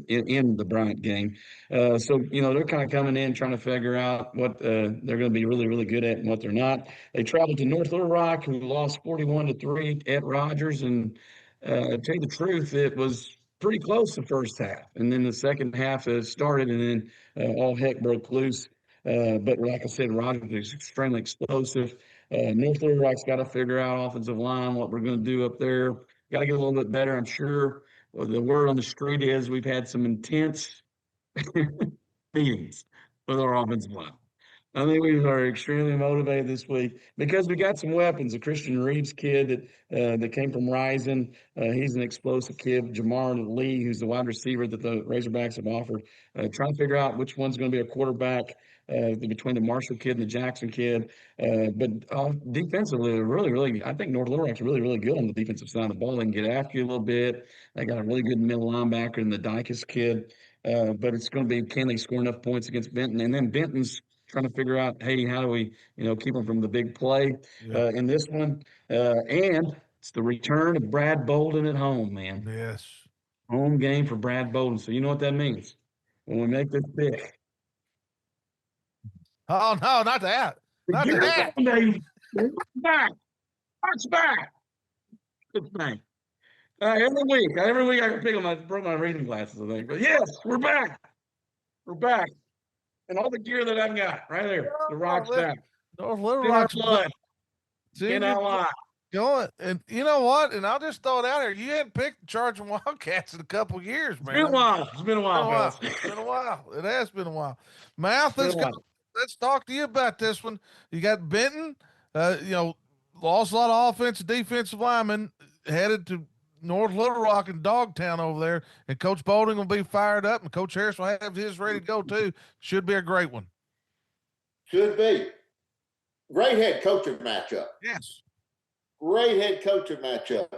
in the Bryant game. So they're kind of coming in trying to figure out what they're going to be really, really good at and what they're not. They traveled to North Little Rock, who lost 41-3 at Rogers, and to tell you the truth, it was pretty close the first half, and then the second half started, and then all heck broke loose. But like I said, Rogers is extremely explosive. North Little Rock's got to figure out offensive line, what we're going to do up there. Got to get a little bit better, I'm sure. Well, the word on the street is we've had some intense meetings with our offensive line. I think we are extremely motivated this week because we got some weapons. A Christian Reeves kid that came from Rising, he's an explosive kid. Jamar Lee, who's the wide receiver that the Razorbacks have offered. Trying to figure out which one's going to be a quarterback between the Marshall kid and the Jackson kid. But defensively, really, I think North Little Rock's really, really good on the defensive side of the ball. They can get after you a little bit. They got a really good middle linebacker in the Dykes kid. But it's going to be, can they score enough points against Benton? And then Benton's trying to figure out, hey, how do we, keep them from the big play in this one? And It's the return of Brad Bolden at home, man. Yes. Home game for Brad Bolden. So you know what that means when we make this big. Oh no, not that. Not Get that. it, baby. It's back. It's back. It's back. Every week I can pick on broke my reading glasses, I think. But yes, we're back. We're back. And all the gear that I've got right there, the Rock's back. North Little In our Rock's blood. In our life. going. And you know what? And I'll just throw it out here. You hadn't picked the Charging Wildcats in a couple years, man. It's been a while. It's been a while, fellas. It's been a while. It has been a while. Mouth, let's talk to you about this one. You got Benton, lost a lot of offensive, defensive linemen, headed to North Little Rock and Dogtown over there. And Coach Bolden will be fired up, and Coach Harris will have his ready to go too. Should be a great one. Should be. Great head coaching matchup. Yes. Great head coaching matchup.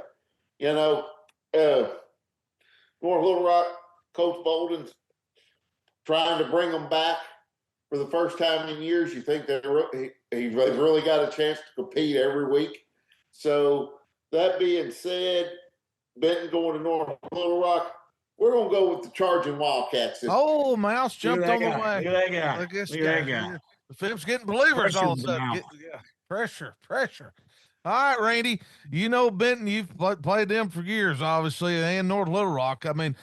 North Little Rock, Coach Bolden's trying to bring them back for the first time in years. You think they've really got a chance to compete every week. So that being said, Benton going to North Little Rock. We're going to go with the Charging Wildcats. Oh, Mouse jumped on the way. Look at that guy. Look at that guy. The Fimp's getting believers all of a sudden. Pressure. All right, Randy, you know Benton, you've played them for years, obviously, and North Little Rock. I mean,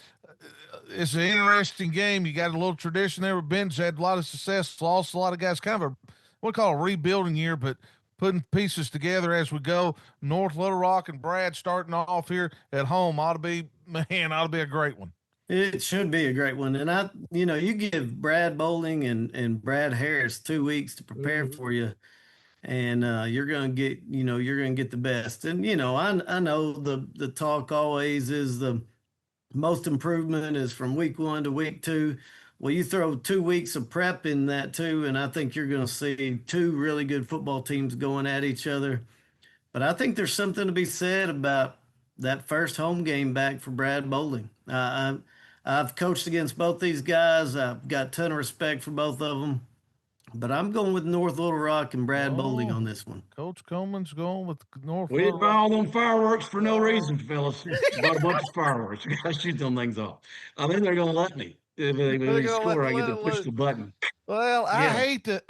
it's an interesting game. You got a little tradition there with Benton's had a lot of success, lost a lot of guys, kind of what we call a rebuilding year, but putting pieces together as we go. North Little Rock and Brad starting off here at home ought to be a great one. It should be a great one. And you give Brad Bowling and Brad Harris 2 weeks to prepare for you. And you're going to get the best. And, I know the talk always is the most improvement is from week 1 to week 2. Well, you throw 2 weeks of prep in that too. And I think you're going to see 2 really good football teams going at each other. But I think there's something to be said about that first home game back for Brad Bowling. I've coached against both these guys. I've got a ton of respect for both of them. But I'm going with North Little Rock and Brad Bowling on this one. Coach Coleman's going with North We Little didn't buy Rock. all them fireworks for no reason, fellas. Bought a bunch of fireworks. We got to shoot them things off. I think they're going to let me. If they score, I get to push the button. Well, I hate to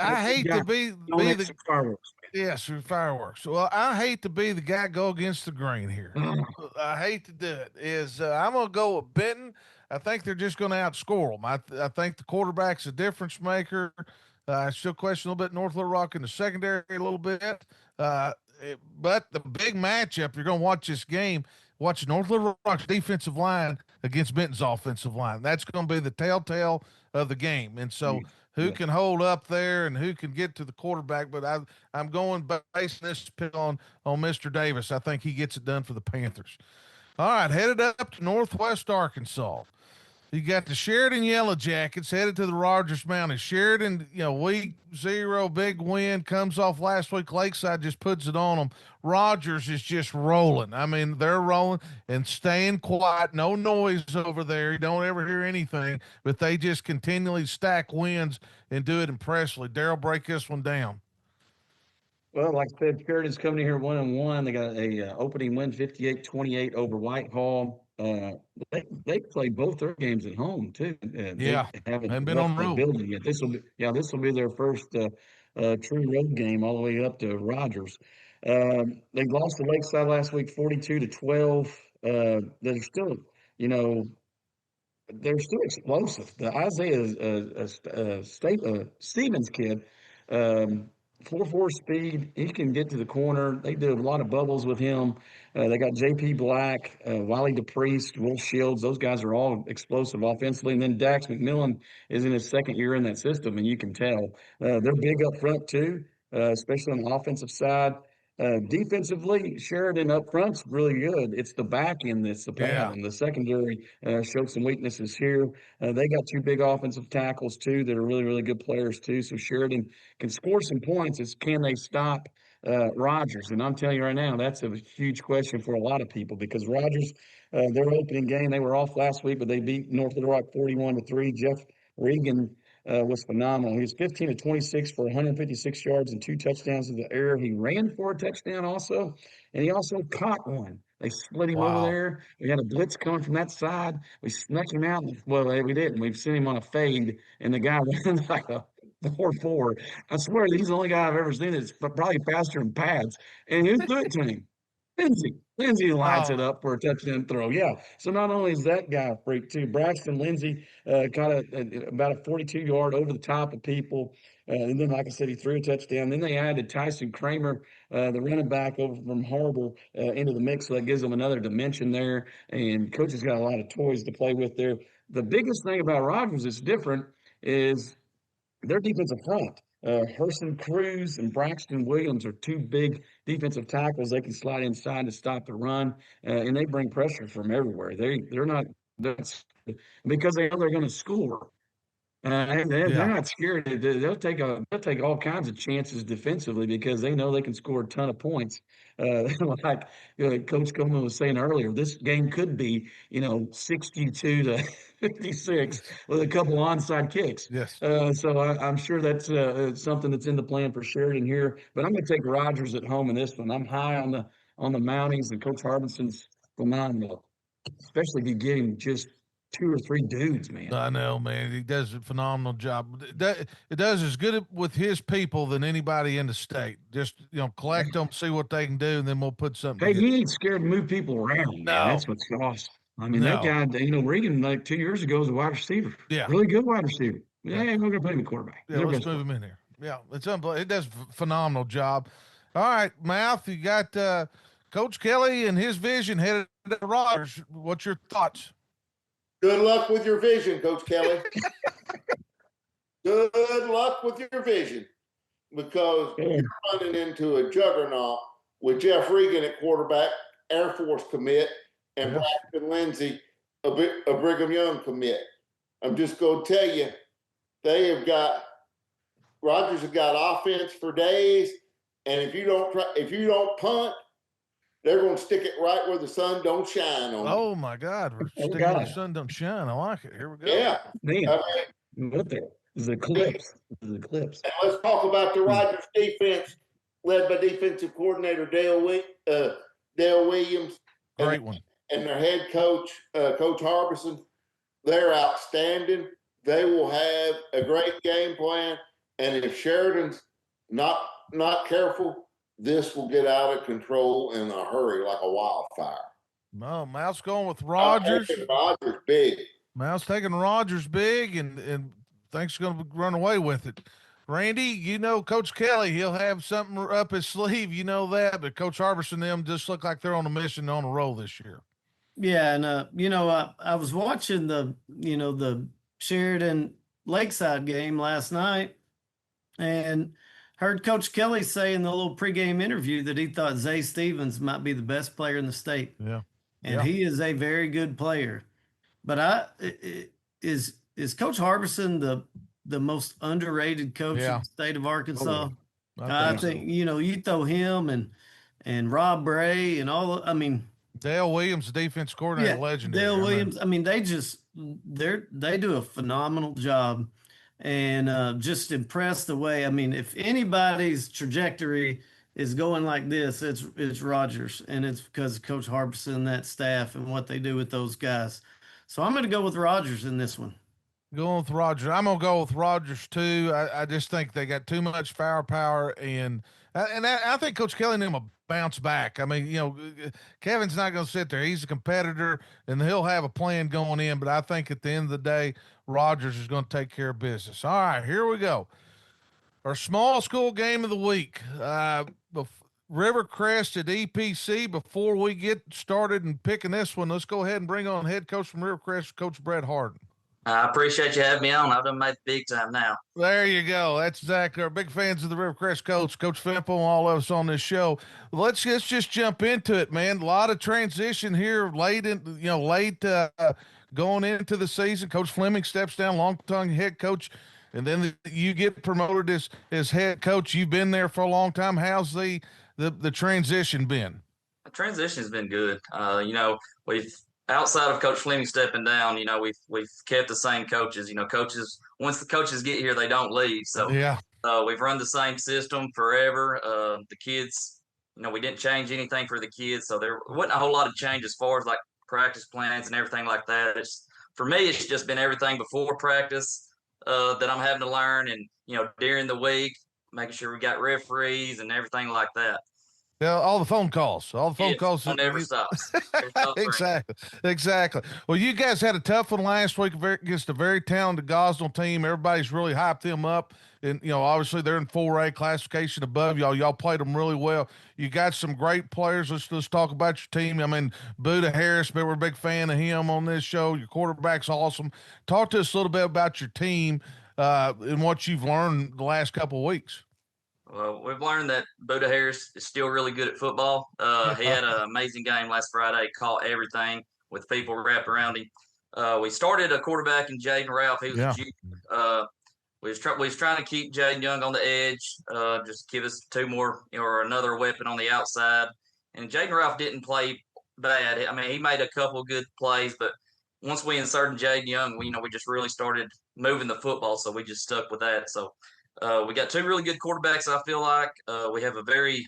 be the fireworks. Yes, fireworks. Well, I hate to be the guy go against the grain here. I hate to do it. I'm going to go with Benton. I think they're just going to outscore them. I think the quarterback's a difference maker. I still question a little bit North Little Rock in the secondary a little bit. But the big matchup, you're going to watch this game, watch North Little Rock's defensive line against Benton's offensive line. That's going to be the telltale of the game. And so who can hold up there and who can get to the quarterback. But I'm going basing this pick on Mr. Davis. I think he gets it done for the Panthers. All right, headed up to Northwest Arkansas. You got the Sheridan Yellow Jackets headed to the Rogers Mountains. Sheridan, week 0, big win, comes off last week. Lakeside just puts it on them. Rogers is just rolling. I mean, they're rolling and staying quiet. No noise over there. You don't ever hear anything, but they just continually stack wins and do it impressively. Daryl, break this one down. Well, like I said, Sheridan's coming in here 1-1. They got a opening win, 58-28 over Whitehall. They play both their games at home too. They haven't been on the road building yet. This will be their first true road game all the way up to Rogers. They lost to Lakeside last week, 42-12. They're still, they're still explosive. The Isaiah Stevens kid. 4.4 speed. He can get to the corner. They do a lot of bubbles with him. They got J.P. Black, Wiley DePriest, Will Shields. Those guys are all explosive offensively. And then Dax McMillan is in his second year in that system, and you can tell. They're big up front, too, especially on the offensive side. Defensively, Sheridan up front's really good. It's the back end that's the problem. The secondary showed some weaknesses here. They got 2 big offensive tackles, too, that are really, really good players, too. So Sheridan can score some points. It's can they stop Rogers? And I'm telling you right now, that's a huge question for a lot of people because Rogers, their opening game, they were off last week, but they beat North Little Rock 41-3. Jeff Regan was phenomenal. He was 15 to 26 for 156 yards and 2 touchdowns in the air. He ran for a touchdown also, and he also caught one. They split him over Wow. there. We had a blitz coming from that side. We snuck him out. Well, we didn't. We've sent him on a fade, and the guy runs like a 4-4. I swear, he's the only guy I've ever seen that's probably faster than pads. And who threw it to him? Lindsey. Lindsey lights it Oh, up for a touchdown throw. Yeah. So not only is that guy a freak too, Braxton Lindsey caught about a 42-yard over the top of people. And then, like I said, he threw a touchdown. Then they added Tyson Kramer, the running back over from Harbor, into the mix. So that gives them another dimension there. And coach has got a lot of toys to play with there. The biggest thing about Rogers that's different is their defensive front. Herson Cruz and Braxton Williams are 2 big defensive tackles. They can slide inside to stop the run, and they bring pressure from everywhere. They're not that's because they know they're going to score. And they're yeah. not scared. They'll take all kinds of chances defensively because they know they can score a ton of points. Like Coach Coleman was saying earlier, this game could be 62 to 56 with a couple onside kicks. Yes. So I'm sure that's something that's in the plan for Sheridan here. But I'm going to take Rogers at home in this one. I'm high on the Mounties, and Coach Harbison's phenomenal, especially if you get him just 2 or 3 dudes, man. I know, man. He does a phenomenal job. It does as good with his people than anybody in the state. Just collect them, see what they can do, and then we'll put something. Hey, he ain't scared to move people around, man. No. That's what's awesome. I mean, that No. guy, Regan, like 2 years ago, was a wide receiver. Yeah. Really good wide receiver. Yeah. Yeah, we're gonna put him at quarterback. Yeah, let's move him in here. Yeah, it's unbelievable. It does a phenomenal job. All right, Mouth, you got Coach Kelly and his vision headed to Rogers. What's your thoughts? Good luck with your vision, Coach Kelly. Good luck with your vision, because you're running into a juggernaut with Jeff Regan at quarterback, Air Force commit, and Braxton Lindsey, a Brigham Young commit. I'm just going to tell you, Rogers have got offense for days, and if you don't punt, they're going to stick it right where the sun don't shine on. Oh my God, we're sticking where the sun don't shine. I like it. Here we go. Yeah, man. What the? This is Eclipse. This is Eclipse. And let's talk about the Rogers defense, led by defensive coordinator Dale Williams. Great one. And their head coach, Coach Harbison. They're outstanding. They will have a great game plan. And if Sheridan's not careful, this will get out of control in a hurry, like a wildfire. No, Mouth's going with Rogers. Rogers big. Mouth's taking Rogers big, and thinks going to run away with it. Randy, Coach Kelly, he'll have something up his sleeve. You know that, but Coach Harbison and them just look like they're on a mission, on a roll this year. Yeah, and I was watching the Sheridan Lakeside game last night, and heard Coach Kelly say in the little pregame interview that he thought Zay Stevens might be the best player in the state. Yeah, and he is a very good player. But is Coach Harbison the most underrated coach in the state of Arkansas? I think you throw him and Rob Bray and all. I mean, Dale Williams, defense coordinator, legendary. Dale Williams. I mean, they do a phenomenal job, and just impressed the way. I mean, if anybody's trajectory is going like this, it's Rogers, and it's because of Coach Harbison and that staff and what they do with those guys. So I'm going to go with Rogers in this one. Going with Rogers. I'm going to go with Rogers too. I just think they got too much firepower, and I think Coach Kelly and them will bounce back. I mean, Kevin's not going to sit there. He's a competitor, and he'll have a plan going in, but I think at the end of the day, Rogers is going to take care of business. All right, here we go. Our small school game of the week. Rivercrest at EPC. Before we get started and picking this one, let's go ahead and bring on head coach from Rivercrest, Coach Brett Harden. I appreciate you having me on. I've done made the big time now. There you go. That's exactly. Our big fans of the Rivercrest Coach Fimple, and all of us on this show. Let's just jump into it, man. A lot of transition here late going into the season. Coach Fleming steps down, long-time head coach, and then you get promoted as head coach. You've been there for a long time. How's the transition been? The transition has been good. outside of Coach Fleming stepping down, we've kept the same coaches. Coaches, once the coaches get here, they don't leave. So Yeah. we've run the same system forever. The kids, we didn't change anything for the kids, so there wasn't a whole lot of change as far as like practice plans and everything like that. For me, it's just been everything before practice that I'm having to learn, and during the week, making sure we got referees and everything like that. Yeah, all the phone calls. It never stops. Never stops ringing. Exactly. Well, you guys had a tough one last week against a very talented Gosnell team. Everybody's really hyped them up. And, obviously they're in 4A classification above y'all. Y'all played them really well. You got some great players. Let's talk about your team. I mean, Buddha Harris, but we're a big fan of him on this show. Your quarterback's awesome. Talk to us a little bit about your team and what you've learned the last couple of weeks. Well, we've learned that Buddha Harris is still really good at football. He had an amazing game last Friday, caught everything with people wrapped around him. We started a quarterback in Jaden Ralph. He was a junior. We was trying to keep Jaden Young on the edge, just give us two more or another weapon on the outside. And Jaden Ralph didn't play bad. I mean, he made a couple good plays, but once we inserted Jaden Young, we just really started moving the football, so we just stuck with that. So we got two really good quarterbacks, I feel like. We have a very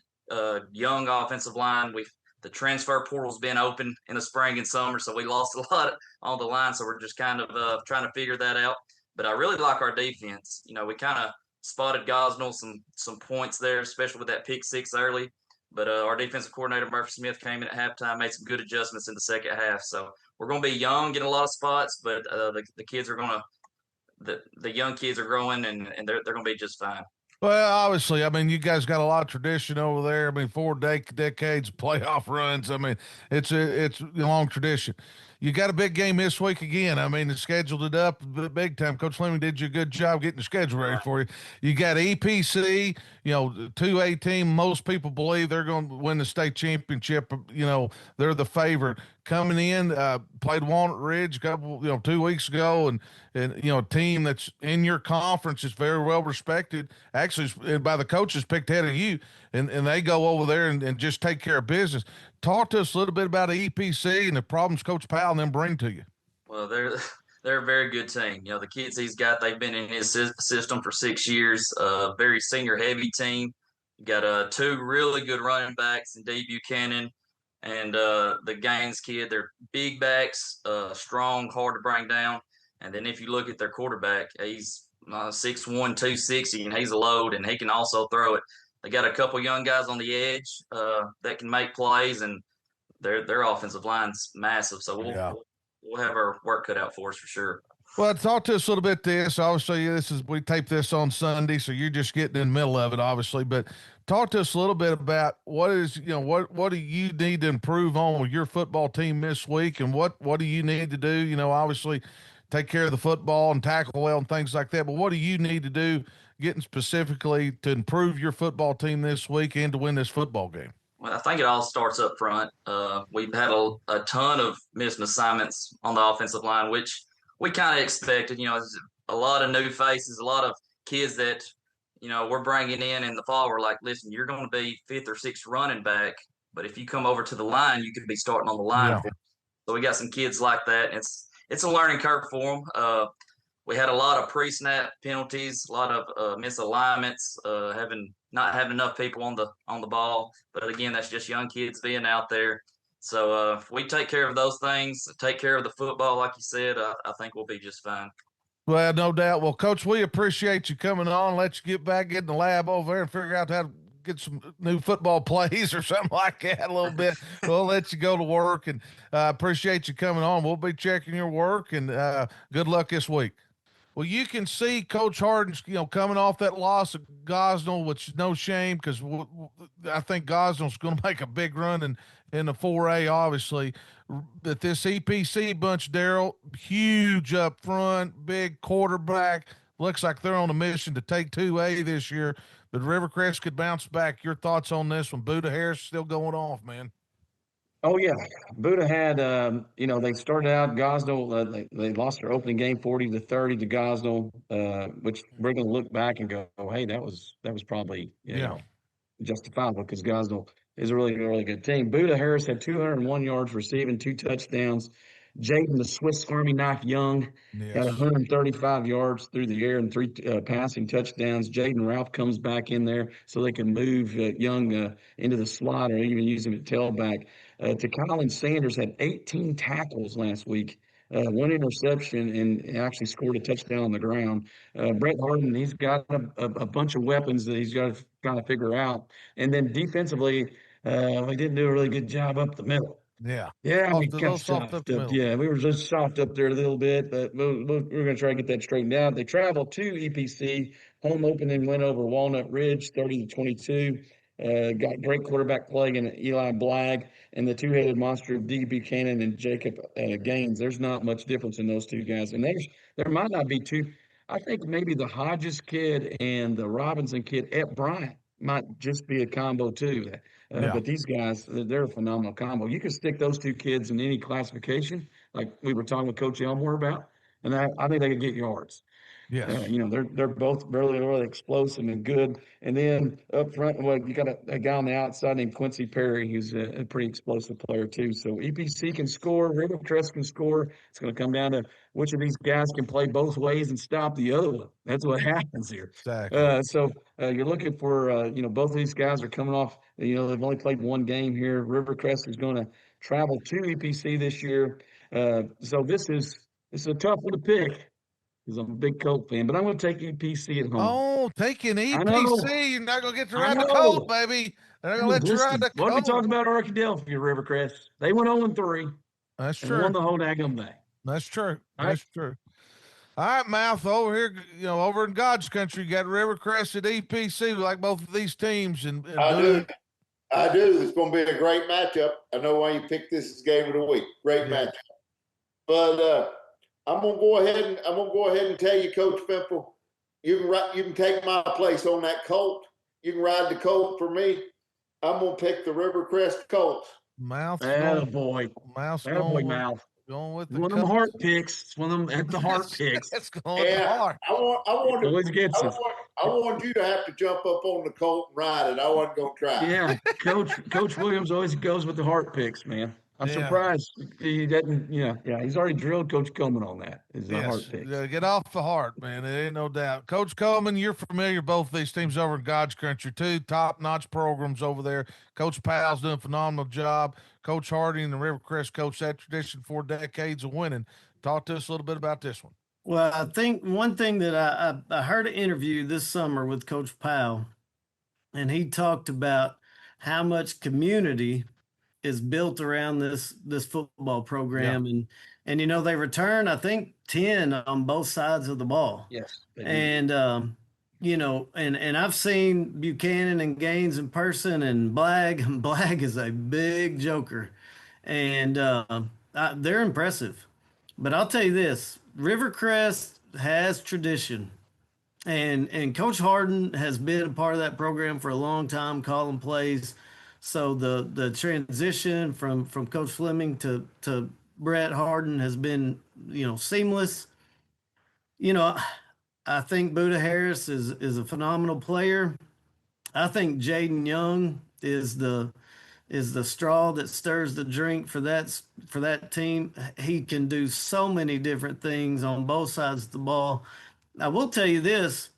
young offensive line. The transfer portal's been open in the spring and summer, so we lost a lot on the line. So we're just kind of trying to figure that out. But I really like our defense. We kind of spotted Gosnell some points there, especially with that pick six early. But our defensive coordinator, Murphy Smith, came in at halftime, made some good adjustments in the second half. So we're going to be young, getting a lot of spots, but the kids are going to – the young kids are growing, and they're going to be just fine. Well, obviously, I mean, you guys got a lot of tradition over there. I mean, 4 decades of playoff runs. I mean, it's a long tradition. You got a big game this week again. I mean, they scheduled it up big time. Coach Fleming did you a good job getting the schedule ready for you. You got EPC, 2A team. Most people believe they're going to win the state championship. They're the favorite. Coming in, played Walnut Ridge a couple, 2 weeks ago, and a team that's in your conference is very well respected. Actually, by the coaches, picked ahead of you, and they go over there and just take care of business. Talk to us a little bit about EPC and the problems Coach Powell and them bring to you. Well, they're a very good team. The kids he's got, they've been in his system for 6 years. Very senior heavy team. You got 2 really good running backs in D. Buchanan and the Gaines kid. They're big backs, strong, hard to bring down. And then if you look at their quarterback, he's 6'1", 260, and he's a load, and he can also throw it. They got a couple young guys on the edge that can make plays, and their offensive line's massive. So we'll have our work cut out for us for sure. Well, talk to us a little bit. Obviously, we tape this on Sunday, so you're just getting in the middle of it, obviously. But talk to us a little bit about what do you need to improve on with your football team this week, and what do you need to do? Obviously, take care of the football and tackle well and things like that. But what do you need to do, getting specifically to improve your football team this week and to win this football game? Well, I think it all starts up front. We've had a ton of missing assignments on the offensive line, which we kind of expected. A lot of new faces, a lot of kids that, we're bringing in the fall. We're like, listen, you're going to be 5th or 6th running back, but if you come over to the line, you could be starting on the line. Yeah. So we got some kids like that. It's a learning curve for them. We had a lot of pre-snap penalties, a lot of misalignments, not having enough people on the ball. But again, that's just young kids being out there. So if we take care of those things, take care of the football, like you said, I think we'll be just fine. Well, no doubt. Well, Coach, we appreciate you coming on. Let you get back in the lab over there and figure out how to get some new football plays or something like that a little bit. We'll let you go to work, and appreciate you coming on. We'll be checking your work, and good luck this week. Well, you can see Coach Harden's, coming off that loss at Gosnell, which is no shame, because I think Gosnell's going to make a big run in the 4A, obviously. But this EPC bunch, Daryl, huge up front, big quarterback. Looks like they're on a mission to take 2A this year, but Rivercrest could bounce back. Your thoughts on this one? Buddha Harris still going off, man. Oh yeah, Buddha had they started out Gosnell. They lost their opening game 40-30 to Gosnell, which we're going to look back and go, oh hey, that was probably justifiable, because Gosnell is a really, really good team. Buda Harris had 201 yards receiving, 2 touchdowns. Jaden, the Swiss Army knife Young, had Yes. 135 yards through the air and 3 passing touchdowns. Jaden Ralph comes back in there so they can move Young into the slot or even use him at tailback. To Colin Sanders had 18 tackles last week. 1 interception and actually scored a touchdown on the ground. Brett Harden, he's got a bunch of weapons that he's got to kind of figure out. And then defensively, we didn't do a really good job up the middle. Yeah. Yeah, we A got little soft up soft the up. middle. Yeah, we were just soft up there a little bit, but we're going to try to get that straightened out. They traveled to EPC, home opening win over Walnut Ridge, 30-22. Got great quarterback play in Eli Blagg and the two-headed monster of D. Buchanan and Jacob Gaines. There's not much difference in those two guys, and there might not be two. I think maybe the Hodges kid and the Robinson kid at Bryant might just be a combo too. Yeah. But these guys, they're a phenomenal combo. You can stick those two kids in any classification, like we were talking with Coach Elmore about, and I think they could get yards. Yes. They're both really, really explosive and good. And then up front, well, you got a guy on the outside named Quincy Perry, who's a pretty explosive player too. So EPC can score, Rivercrest can score. It's going to come down to which of these guys can play both ways and stop the other one. That's what happens here. Exactly. So you're looking for, both of these guys are coming off. They've only played one game here. Rivercrest is going to travel to EPC this year. So this is a tough one to pick because I'm a big Colt fan, but I'm going to take EPC at home. Oh, taking I know. EPC. You're not going to get to I ride the know. Colt, baby. They're not going to let you ride the What we Colt. talking about Arkadelphia, Rivercrest? They went 0-3 That's and won true. the whole daggum thing. That's true. All That's true. All right, Mouth, over here, over in God's country, you got Rivercrest at EPC. We like both of these teams. And I do. It's going to be a great matchup. I know why you picked this as game of the week. Great matchup. But I'm going to go ahead and tell you, Coach Fimple, you can take my place on that Colt. You can ride the Colt for me. I'm going to pick the Rivercrest Colts. Mouth. Attaboy. Mouth. Mouth. Going with the one of them heart picks. It's one of them at the heart picks. It's going with the heart. I want you to have to jump up on the Colt and ride it. I wasn't going to try. Yeah, Coach Williams always goes with the heart picks, man. I'm surprised he doesn't. He's already drilled Coach Coleman on that. Is the heart picks. Get off the heart, man. There ain't no doubt. Coach Coleman, you're familiar with both these teams over in God's country too. Top-notch programs over there. Coach Powell's doing a phenomenal job. Coach Hardy and the Rivercrest coach that tradition for decades of winning. Talk to us a little bit about this one. Well, I think one thing that I heard an interview this summer with Coach Powell, and he talked about how much community is built around this football program. And they return, I think, 10 on both sides of the ball. Yes. And and I've seen Buchanan and Gaines in person, and Blagg is a big joker, and they're impressive. But I'll tell you this, Rivercrest has tradition, and Coach Harden has been a part of that program for a long time, calling plays. So the transition from Coach Fleming to Brett Harden has been, seamless. I think Buda Harris is a phenomenal player. I think Jaden Young is the straw that stirs the drink for that team. He can do so many different things on both sides of the ball. I will tell you this,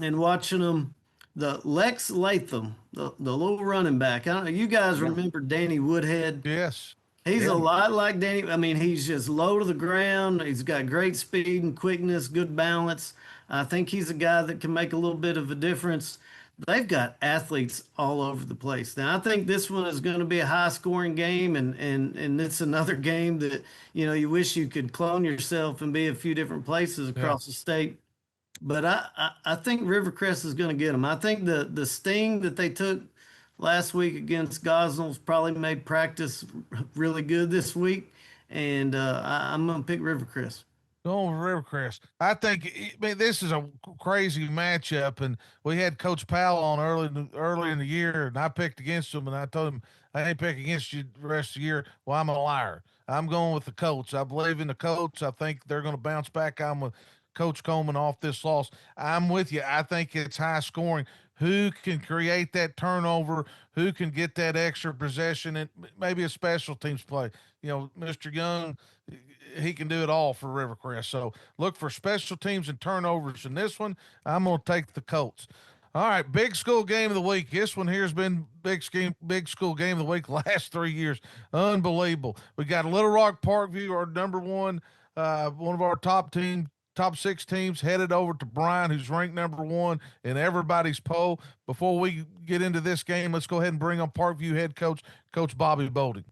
in watching them, the Lex Latham, the little running back. I don't know, you guys remember Danny Woodhead? Yes. He's a lot like Danny. I mean, he's just low to the ground. He's got great speed and quickness, good balance. I think he's a guy that can make a little bit of a difference. They've got athletes all over the place. Now, I think this one is going to be a high-scoring game, and it's another game that, you wish you could clone yourself and be a few different places across the state. But I think Rivercrest is going to get them. I think the sting that they took last week against Gosnells probably made practice really good this week, and I'm going to pick Rivercrest. Going with Rivercrest. I think this is a crazy matchup, and we had Coach Powell on early in the year, and I picked against him, and I told him I ain't picking against you the rest of the year. Well, I'm a liar. I'm going with the Colts. I believe in the Colts. I think they're going to bounce back. I'm with Coach Coleman off this loss. I'm with you. I think it's high scoring. who can create that turnover, who can get that extra possession, and maybe a special teams play. Mr. Young, he can do it all for Rivercrest. So look for special teams and turnovers in this one. I'm going to take the Colts. All right, big school game of the week. This one here has been big school game of the week the last 3 years. Unbelievable. We got Little Rock Parkview, our number one of our top 6 teams, headed over to Bryan, who's ranked number 1 in everybody's poll. Before we get into this game, let's go ahead and bring on Parkview head coach, Coach Bobby Bolding.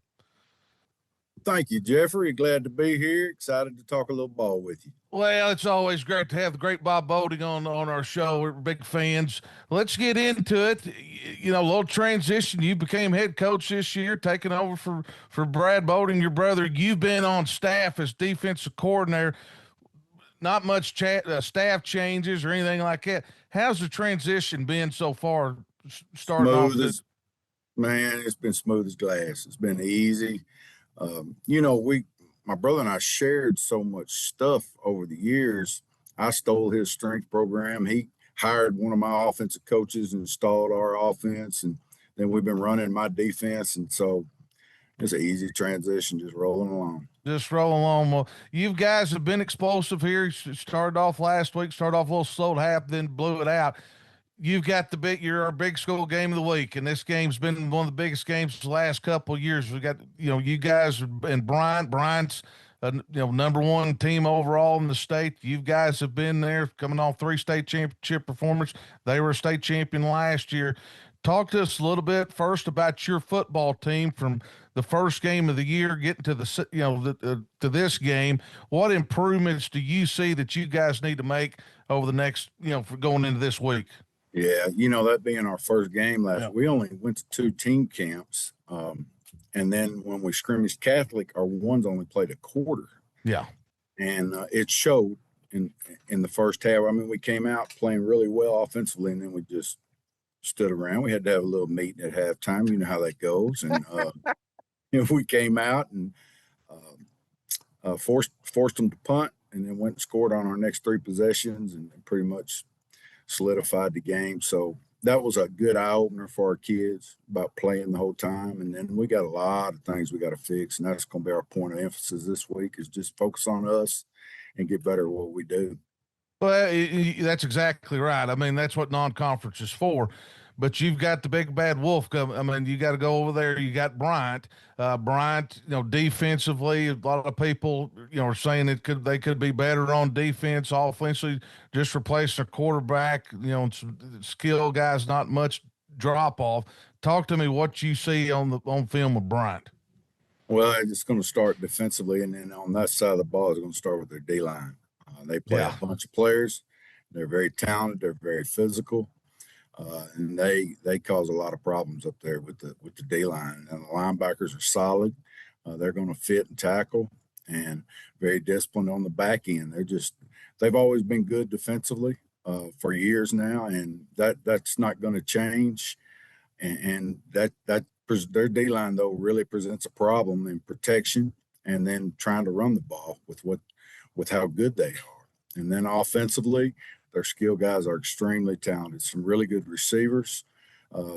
Thank you, Jeffrey. Glad to be here. Excited to talk a little ball with you. Well, it's always great to have the great Bob Bolding on our show. We're big fans. Let's get into it. A little transition. You became head coach this year, taking over for Brad Bolding, your brother. You've been on staff as defensive coordinator. Not much staff changes or anything like that. How's the transition been so far? Man, it's been smooth as glass. It's been easy. My brother and I shared so much stuff over the years. I stole his strength program. He hired one of my offensive coaches and installed our offense. And then we've been running my defense. And so it's an easy transition, just rolling along. Well, you guys have been explosive here. Started off last week, started off a little slow at half, then blew it out. You've got you're our big school game of the week, and this game's been one of the biggest games the last couple of years. We got, you guys and Bryant's, number 1 team overall in the state. You guys have been there, coming off 3 state championship performers. They were a state champion last year. Talk to us a little bit first about your football team from the first game of the year, getting to to this game. What improvements do you see that you guys need to make over the next, for going into this week? Yeah, that being our first game we only went to 2 team camps. And then when we scrimmaged Catholic, our ones only played a quarter. Yeah. And it showed in the first half. I mean, we came out playing really well offensively, and then we just stood around. We had to have a little meeting at halftime. You know how that goes. And, we came out and forced them to punt, and then went and scored on our next 3 possessions and pretty much solidified the game. So that was a good eye-opener for our kids about playing the whole time. And then we got a lot of things we got to fix, and that's going to be our point of emphasis this week, is just focus on us and get better at what we do. Well, that's exactly right. I mean, that's what non-conference is for. But you've got the big bad wolf. I mean, you got to go over there. You got Bryant. Defensively, a lot of people, are saying they could be better on defense. Offensively, just replace their quarterback. Some skill guys, not much drop off. Talk to me what you see on film of Bryant. Well, it's going to start defensively, and then on that side of the ball, it's going to start with their D-line. They play a bunch of players. They're very talented. They're very physical. And they cause a lot of problems up there with the D-line. And the linebackers are solid. They're going to fit and tackle, and very disciplined on the back end. They've always been good defensively for years now, and that's not going to change. And their D-line, though, really presents a problem in protection, and then trying to run the ball with how good they are. And then offensively, their skill guys are extremely talented. Some really good receivers,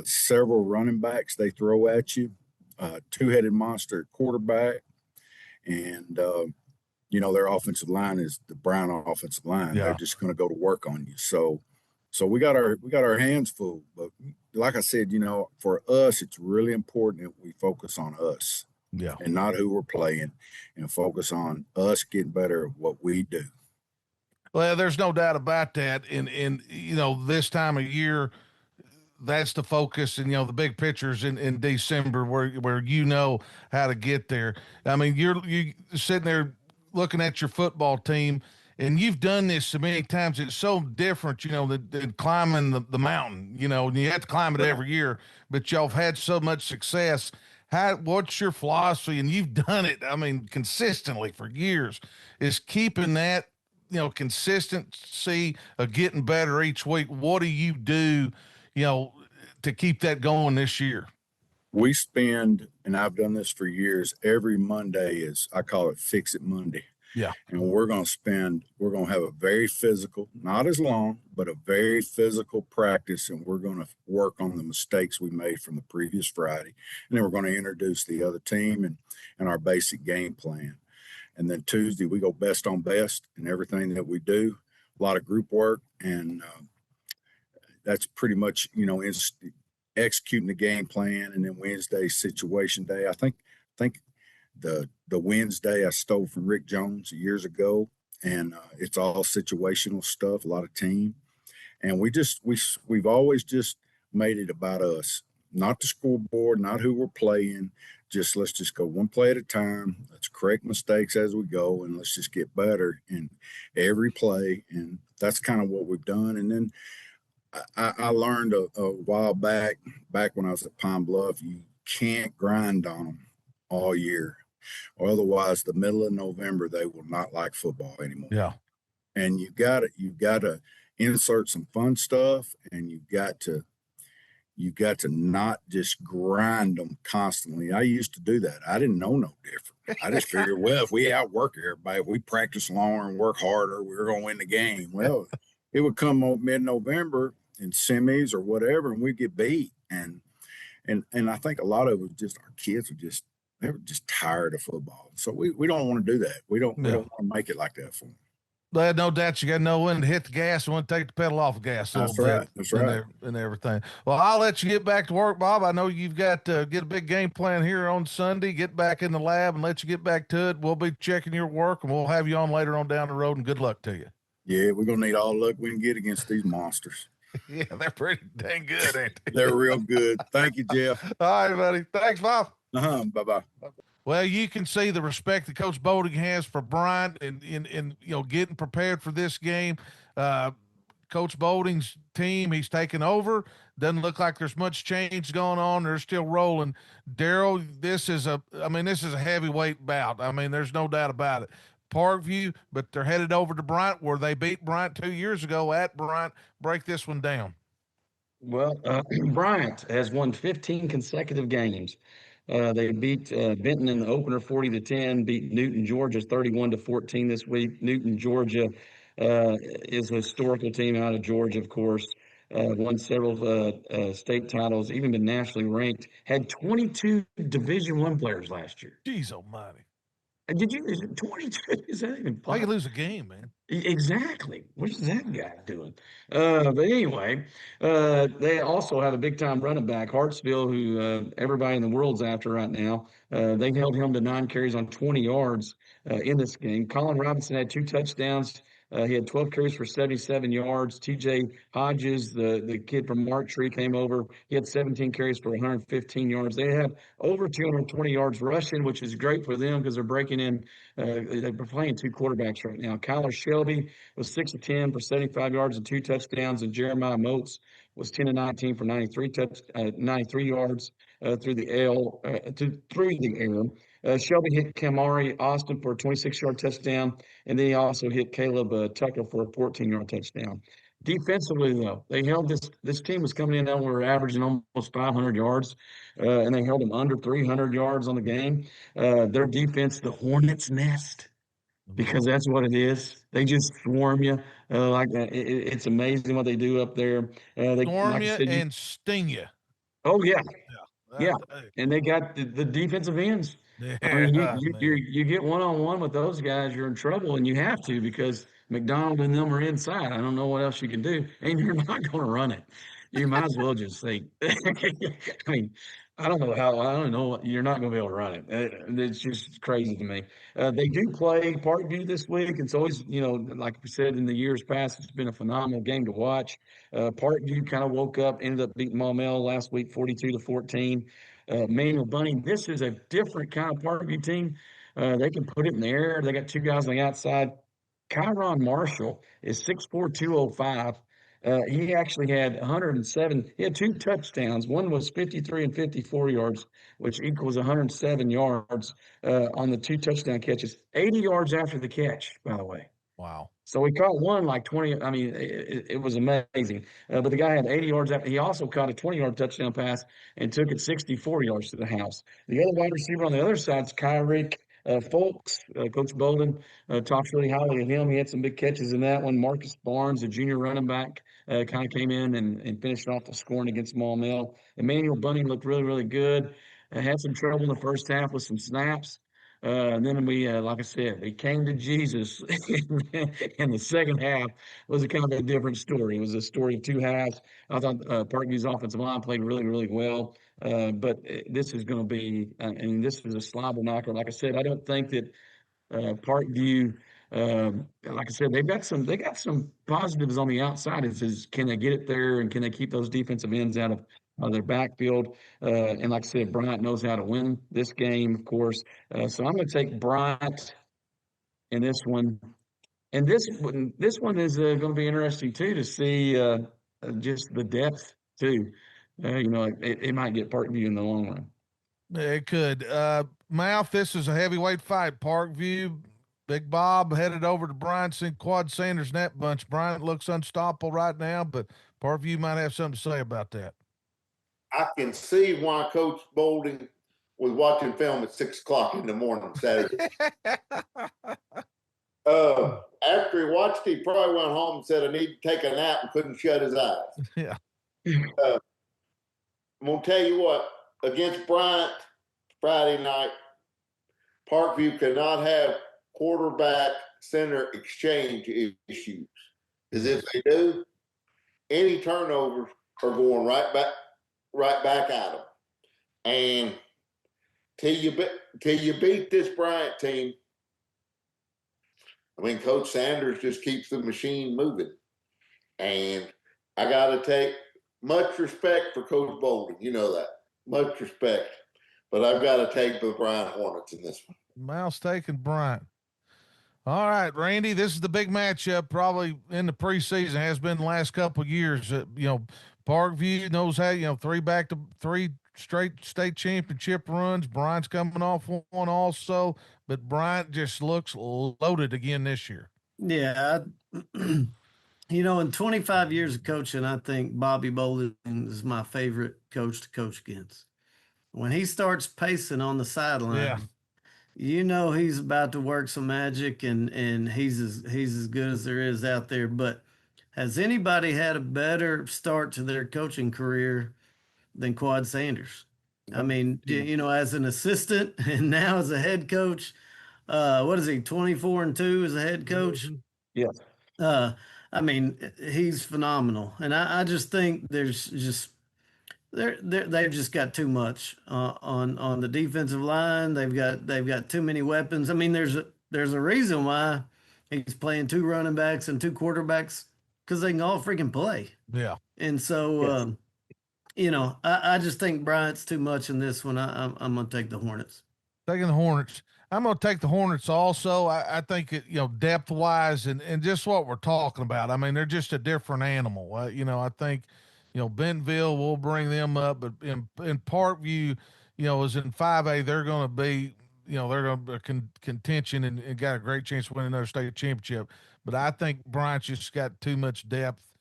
several running backs they throw at you, 2-headed monster at quarterback, and their offensive line is the Brown offensive line. Yeah. They're just going to go to work on you. So we got our hands full. But like I said, for us, it's really important that we focus on us, and not who we're playing, and focus on us getting better at what we do. Well, there's no doubt about that. And this time of year, that's the focus. And, the big pictures in December where how to get there. I mean, you're sitting there looking at your football team, and you've done this so many times. It's so different, than climbing the mountain, and you have to climb it every year, but y'all have had so much success. What's your philosophy? And you've done it, I mean, consistently for years, is keeping that, consistency of getting better each week. What do you do, to keep that going this year? We spend, and I've done this for years, every Monday I call it Fix It Monday. Yeah. And we're going to have a very physical, not as long, but a very physical practice. And we're going to work on the mistakes we made from the previous Friday. And then we're going to introduce the other team and our basic game plan. And then Tuesday, we go best on best in everything that we do, a lot of group work. And that's pretty much, executing the game plan. And then Wednesday, situation day. I think the Wednesday I stole from Rick Jones years ago, and it's all situational stuff, a lot of team, and we've always just made it about us, not the scoreboard, not who we're playing. Let's just go one play at a time. Let's correct mistakes as we go, and let's just get better in every play. And that's kind of what we've done. And then I learned a while back when I was at Pine Bluff, you can't grind on them all year, or otherwise the middle of November they will not like football anymore. Yeah. And you've got to insert some fun stuff, and you've got to not just grind them constantly. I used to do that. I didn't know no different. I just figured, well, if we outwork everybody, if we practice longer and work harder, we're going to win the game. Well, it would come mid-November in semis or whatever, and we'd get beat. And I think a lot of it just, our kids they were just tired of football. So we don't want to do that. We don't want to make it like that for them. But no doubt you got to know when to hit the gas and when to take the pedal off the gas a little bit. That's right. And everything. Well, I'll let you get back to work, Bob. I know you've got to get a big game plan here on Sunday, get back in the lab and let you get back to it. We'll be checking your work, and we'll have you on later on down the road, and good luck to you. Yeah, we're going to need all the luck we can get against these monsters. Yeah, they're pretty dang good, ain't they? They're real good. Thank you, Jeff. All right, buddy. Thanks, Bob. Bye-bye. Well, you can see the respect that Coach Bolding has for Bryant and getting prepared for this game. Coach Bolding's team, he's taken over. Doesn't look like there's much change going on. They're still rolling. Daryl, this is a heavyweight bout. I mean, there's no doubt about it. Parkview, but they're headed over to Bryant, where they beat Bryant 2 years ago at Bryant. Break this one down. Well, Bryant has won 15 consecutive games. They beat Benton in the opener 40-10, beat Newton, Georgia 31-14 this week. Newton, Georgia is a historical team out of Georgia, of course. Won several state titles, even been nationally ranked. Had 22 Division I players last year. Jeez almighty. Did you? 22? Is that even possible? Why you lose a game, man? Exactly. What's that guy doing? But anyway, they also have a big-time running back, Hartsville, who everybody in the world's after right now. They held him to 9 carries on 20 yards in this game. Colin Robinson had 2 touchdowns. He had 12 carries for 77 yards. TJ Hodges, the kid from Marktree, came over. He had 17 carries for 115 yards. They have over 220 yards rushing, which is great for them because they're breaking in. They're playing 2 quarterbacks right now. Kyler Shelby was 6 of 10 for 75 yards and 2 touchdowns, and Jeremiah Moats was 10 of 19 for 93 yards through the air. Shelby hit Kamari Austin for a 26-yard touchdown, and then he also hit Caleb Tucker for a 14-yard touchdown. Defensively, though, they held this team was coming in now. We were averaging almost 500 yards, and they held them under 300 yards on the game. Their defense, the Hornets' nest, because that's what it is. They just swarm you like that. It's amazing what they do up there. They Storm like you I said, and sting you. Oh yeah. Yeah. And they got the defensive ends. Yeah, I mean, you get one-on-one with those guys, you're in trouble, and you have to because McDonald and them are inside. I don't know what else you can do, and you're not going to run it. You might as well just say, I mean, I don't know. You're not going to be able to run it. It's just crazy to me. They do play Parkview this week. It's always, like we said in the years past, it's been a phenomenal game to watch. Parkview kind of woke up, ended up beating Maumelle last week, 42-14. Manual Bunny, this is a different kind of Parkview team. They can put it in the air. They got 2 guys on the outside. Kyron Marshall is 6'4", 205. He actually had 107. He had 2 touchdowns. One was 53 and 54 yards, which equals 107 yards on the 2 touchdown catches. 80 yards after the catch, by the way. Wow. So he caught one like 20. I mean, it was amazing. But the guy had 80 yards after. He also caught a 20-yard touchdown pass and took it 64 yards to the house. The other wide receiver on the other side is Kyrick Folks, Coach Bolden talks really highly of him. He had some big catches in that one. Marcus Barnes, a junior running back, kind of came in and finished off the scoring against Maumelle. Emmanuel Bunning looked really, really good. Had some trouble in the first half with some snaps. And then we, like I said, we came to Jesus in the second half. Was a kind of a different story. It was a story of two halves. I thought Parkview's offensive line played really, really well. But this is going to be, I mean, this is a slobber knocker. Like I said, I don't think that Parkview, like I said, they got some positives on the outside. Is can they get it there and can they keep those defensive ends out of their backfield? And like I said, Bryant knows how to win this game, of course. So I'm going to take Bryant in this one. And this one is going to be interesting too to see just the depth too. It might get Parkview in the long run. It could. Mouth, this is a heavyweight fight. Parkview, Big Bob headed over to Bryant, and Quad Sanders and that bunch. Bryant looks unstoppable right now, but Parkview might have something to say about that. I can see why Coach Bolden was watching film at 6 o'clock in the morning Saturday. After he watched, he probably went home and said, I need to take a nap, and couldn't shut his eyes. Yeah. I'm going to tell you what, against Bryant Friday night, Parkview cannot have quarterback center exchange issues. Because if they do, any turnovers are going right back at them. And till you beat this Bryant team, I mean, Coach Sanders just keeps the machine moving. And I got to take much respect for Coach Bolden. You know that. Much respect. But I've got to take the Bryant Hornets in this one. Mouse taking Bryant. All right, Randy, this is the big matchup probably in the preseason, has been the last couple of years. Parkview knows how, three straight state championship runs. Bryant's coming off one also, but Bryant just looks loaded again this year. Yeah. In 25 years of coaching, I think Bobby Bolden is my favorite coach to coach against. When he starts pacing on the sideline, he's about to work some magic, and he's as good as there is out there. But has anybody had a better start to their coaching career than Quad Sanders? I mean, as an assistant and now as a head coach, what is he, 24-2 as a head coach? Yes. I mean, he's phenomenal, and I just think there's just they've just got too much on the defensive line. They've got too many weapons. I mean, there's a reason why he's playing 2 running backs and 2 quarterbacks, because they can all freaking play. Yeah, and so I just think Bryant's too much in this one. I'm gonna take the Hornets. Taking the Hornets. I'm going to take the Hornets also. I think, depth wise and just what we're talking about. I mean, they're just a different animal. I think, Bentonville will bring them up, but in Parkview, is in 5A, they're going to be, they're going to be contention and got a great chance to win another state championship. But I think Bryant's just got too much depth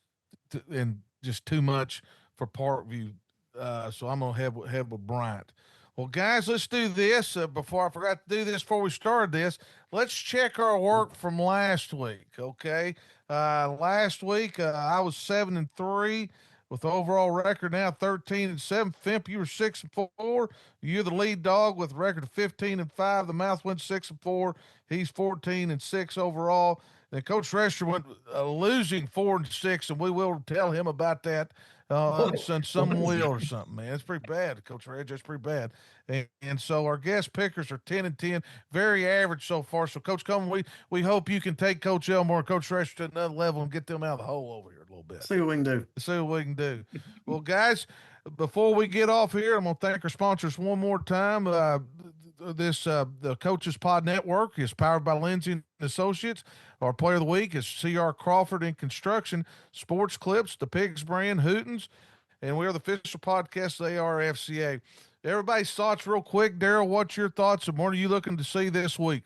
and just too much for Parkview. So I'm going to have with Bryant. Well, guys, let's do this. Before I forgot to do this before we started this, let's check our work from last week. Okay. Last week, I was 7-3 with the overall record now 13-7. Fimp, you were 6-4. You're the lead dog with a record of 15-5. The Mouth went 6-4. He's 14-6 overall. And Coach Rescher went losing 4-6, and we will tell him about that. Some wheel or something, man. It's pretty bad, Coach Reg. It's pretty bad. And so our guest pickers are 10-10, very average so far. So, Coach Coleman, we hope you can take Coach Elmore and Coach Rescher to another level and get them out of the hole over here a little bit. See what we can do. Well, guys, before we get off here, I'm going to thank our sponsors one more time. The Coaches Pod Network is powered by Lindsey and Associates. Our player of the week is C.R. Crawford in Construction, Sports Clips, the Pigs brand, Hootens, and we are the official podcast of the ARFCA. Everybody's thoughts real quick. Daryl, what's your thoughts and what are you looking to see this week?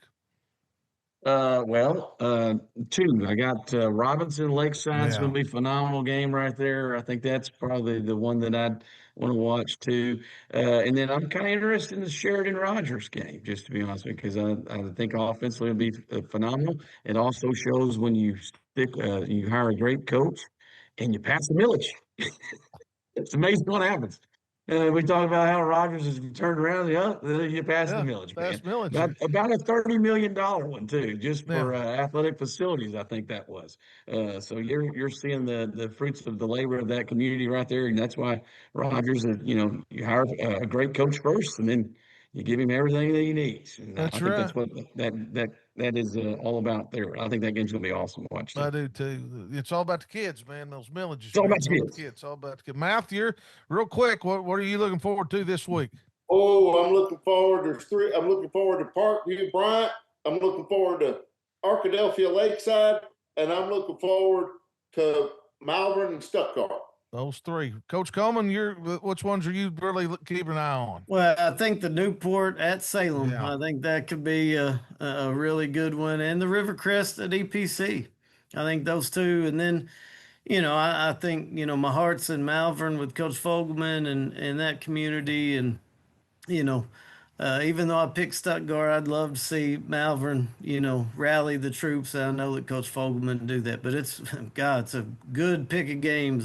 Two. I got Robinson Lakeside's Yeah. going to be a phenomenal game right there. I think that's probably the one that I'd want to watch too. And then I'm kind of interested in the Sheridan Rogers game, just to be honest with you, because I think offensively it'll be phenomenal. It also shows when you you hire a great coach and you pass the millage. It's amazing what happens. We talk about how Rogers has turned around. Yeah, you passed the Yeah. millage, That's man. military. About a $30 million one too, just for Yeah. athletic facilities. I think that was. So you're seeing the fruits of the labor of that community right there, and that's why Rogers, you hire a great coach first, and then you give him everything that he needs. And That's I think right. that's what that is all about there. I think that game's gonna be awesome to watch too. I do too. It's all about the kids, man. Those villages, It's all man. about It's the all about the kids. kids. It's all about the kids. Matthew, real quick, what are you looking forward to this week? Oh, I'm looking forward. There's three. I'm looking forward to Parkview Bryant. I'm looking forward to Arkadelphia Lakeside, and I'm looking forward to Malvern and Stuttgart. Those three. Coach Coleman, which ones are you really keeping an eye on? Well, I think the Newport at Salem, Yeah. I think that could be a really good one, and the Rivercrest at EPC. I think those two, and then I think my heart's in Malvern with Coach Fogelman and that community, and you know, even though I picked Stuttgart, I'd love to see Malvern, rally the troops. I know that Coach Fogelman do that, but it's God, it's a good pick of games.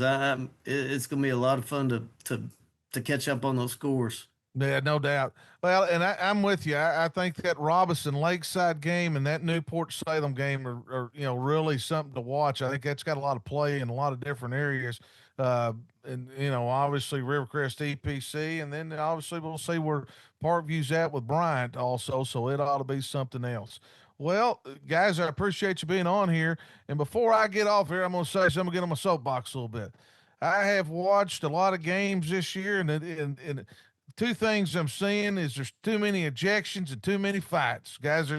It's going to be a lot of fun to catch up on those scores. Yeah, no doubt. Well, and I'm with you. I think that Robinson Lakeside game and that Newport Salem game are really something to watch. I think that's got a lot of play in a lot of different areas. And obviously Rivercrest EPC, and then obviously we'll see where Parkview's at with Bryant also. So it ought to be something else. Well, guys, I appreciate you being on here. And before I get off here, I'm going to say something, get on my soapbox a little bit. I have watched a lot of games this year, and two things I'm seeing is there's too many ejections and too many fights. Guys,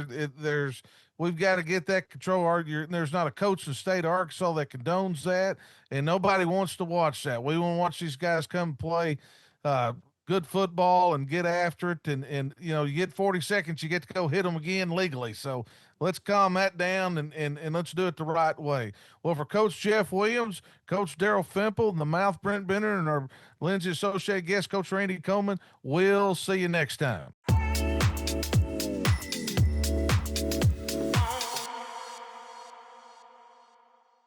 we've got to get that control. There's not a coach in the state of Arkansas that condones that, and nobody wants to watch that. We want to watch these guys come play good football and get after it. And you get 40 seconds, you get to go hit them again legally. So let's calm that down and let's do it the right way. Well, for Coach Jeff Williams, Coach Daryl Fimple, and the Mouth Brent Bender, and our Lindsey associate guest, Coach Randy Coleman, we'll see you next time.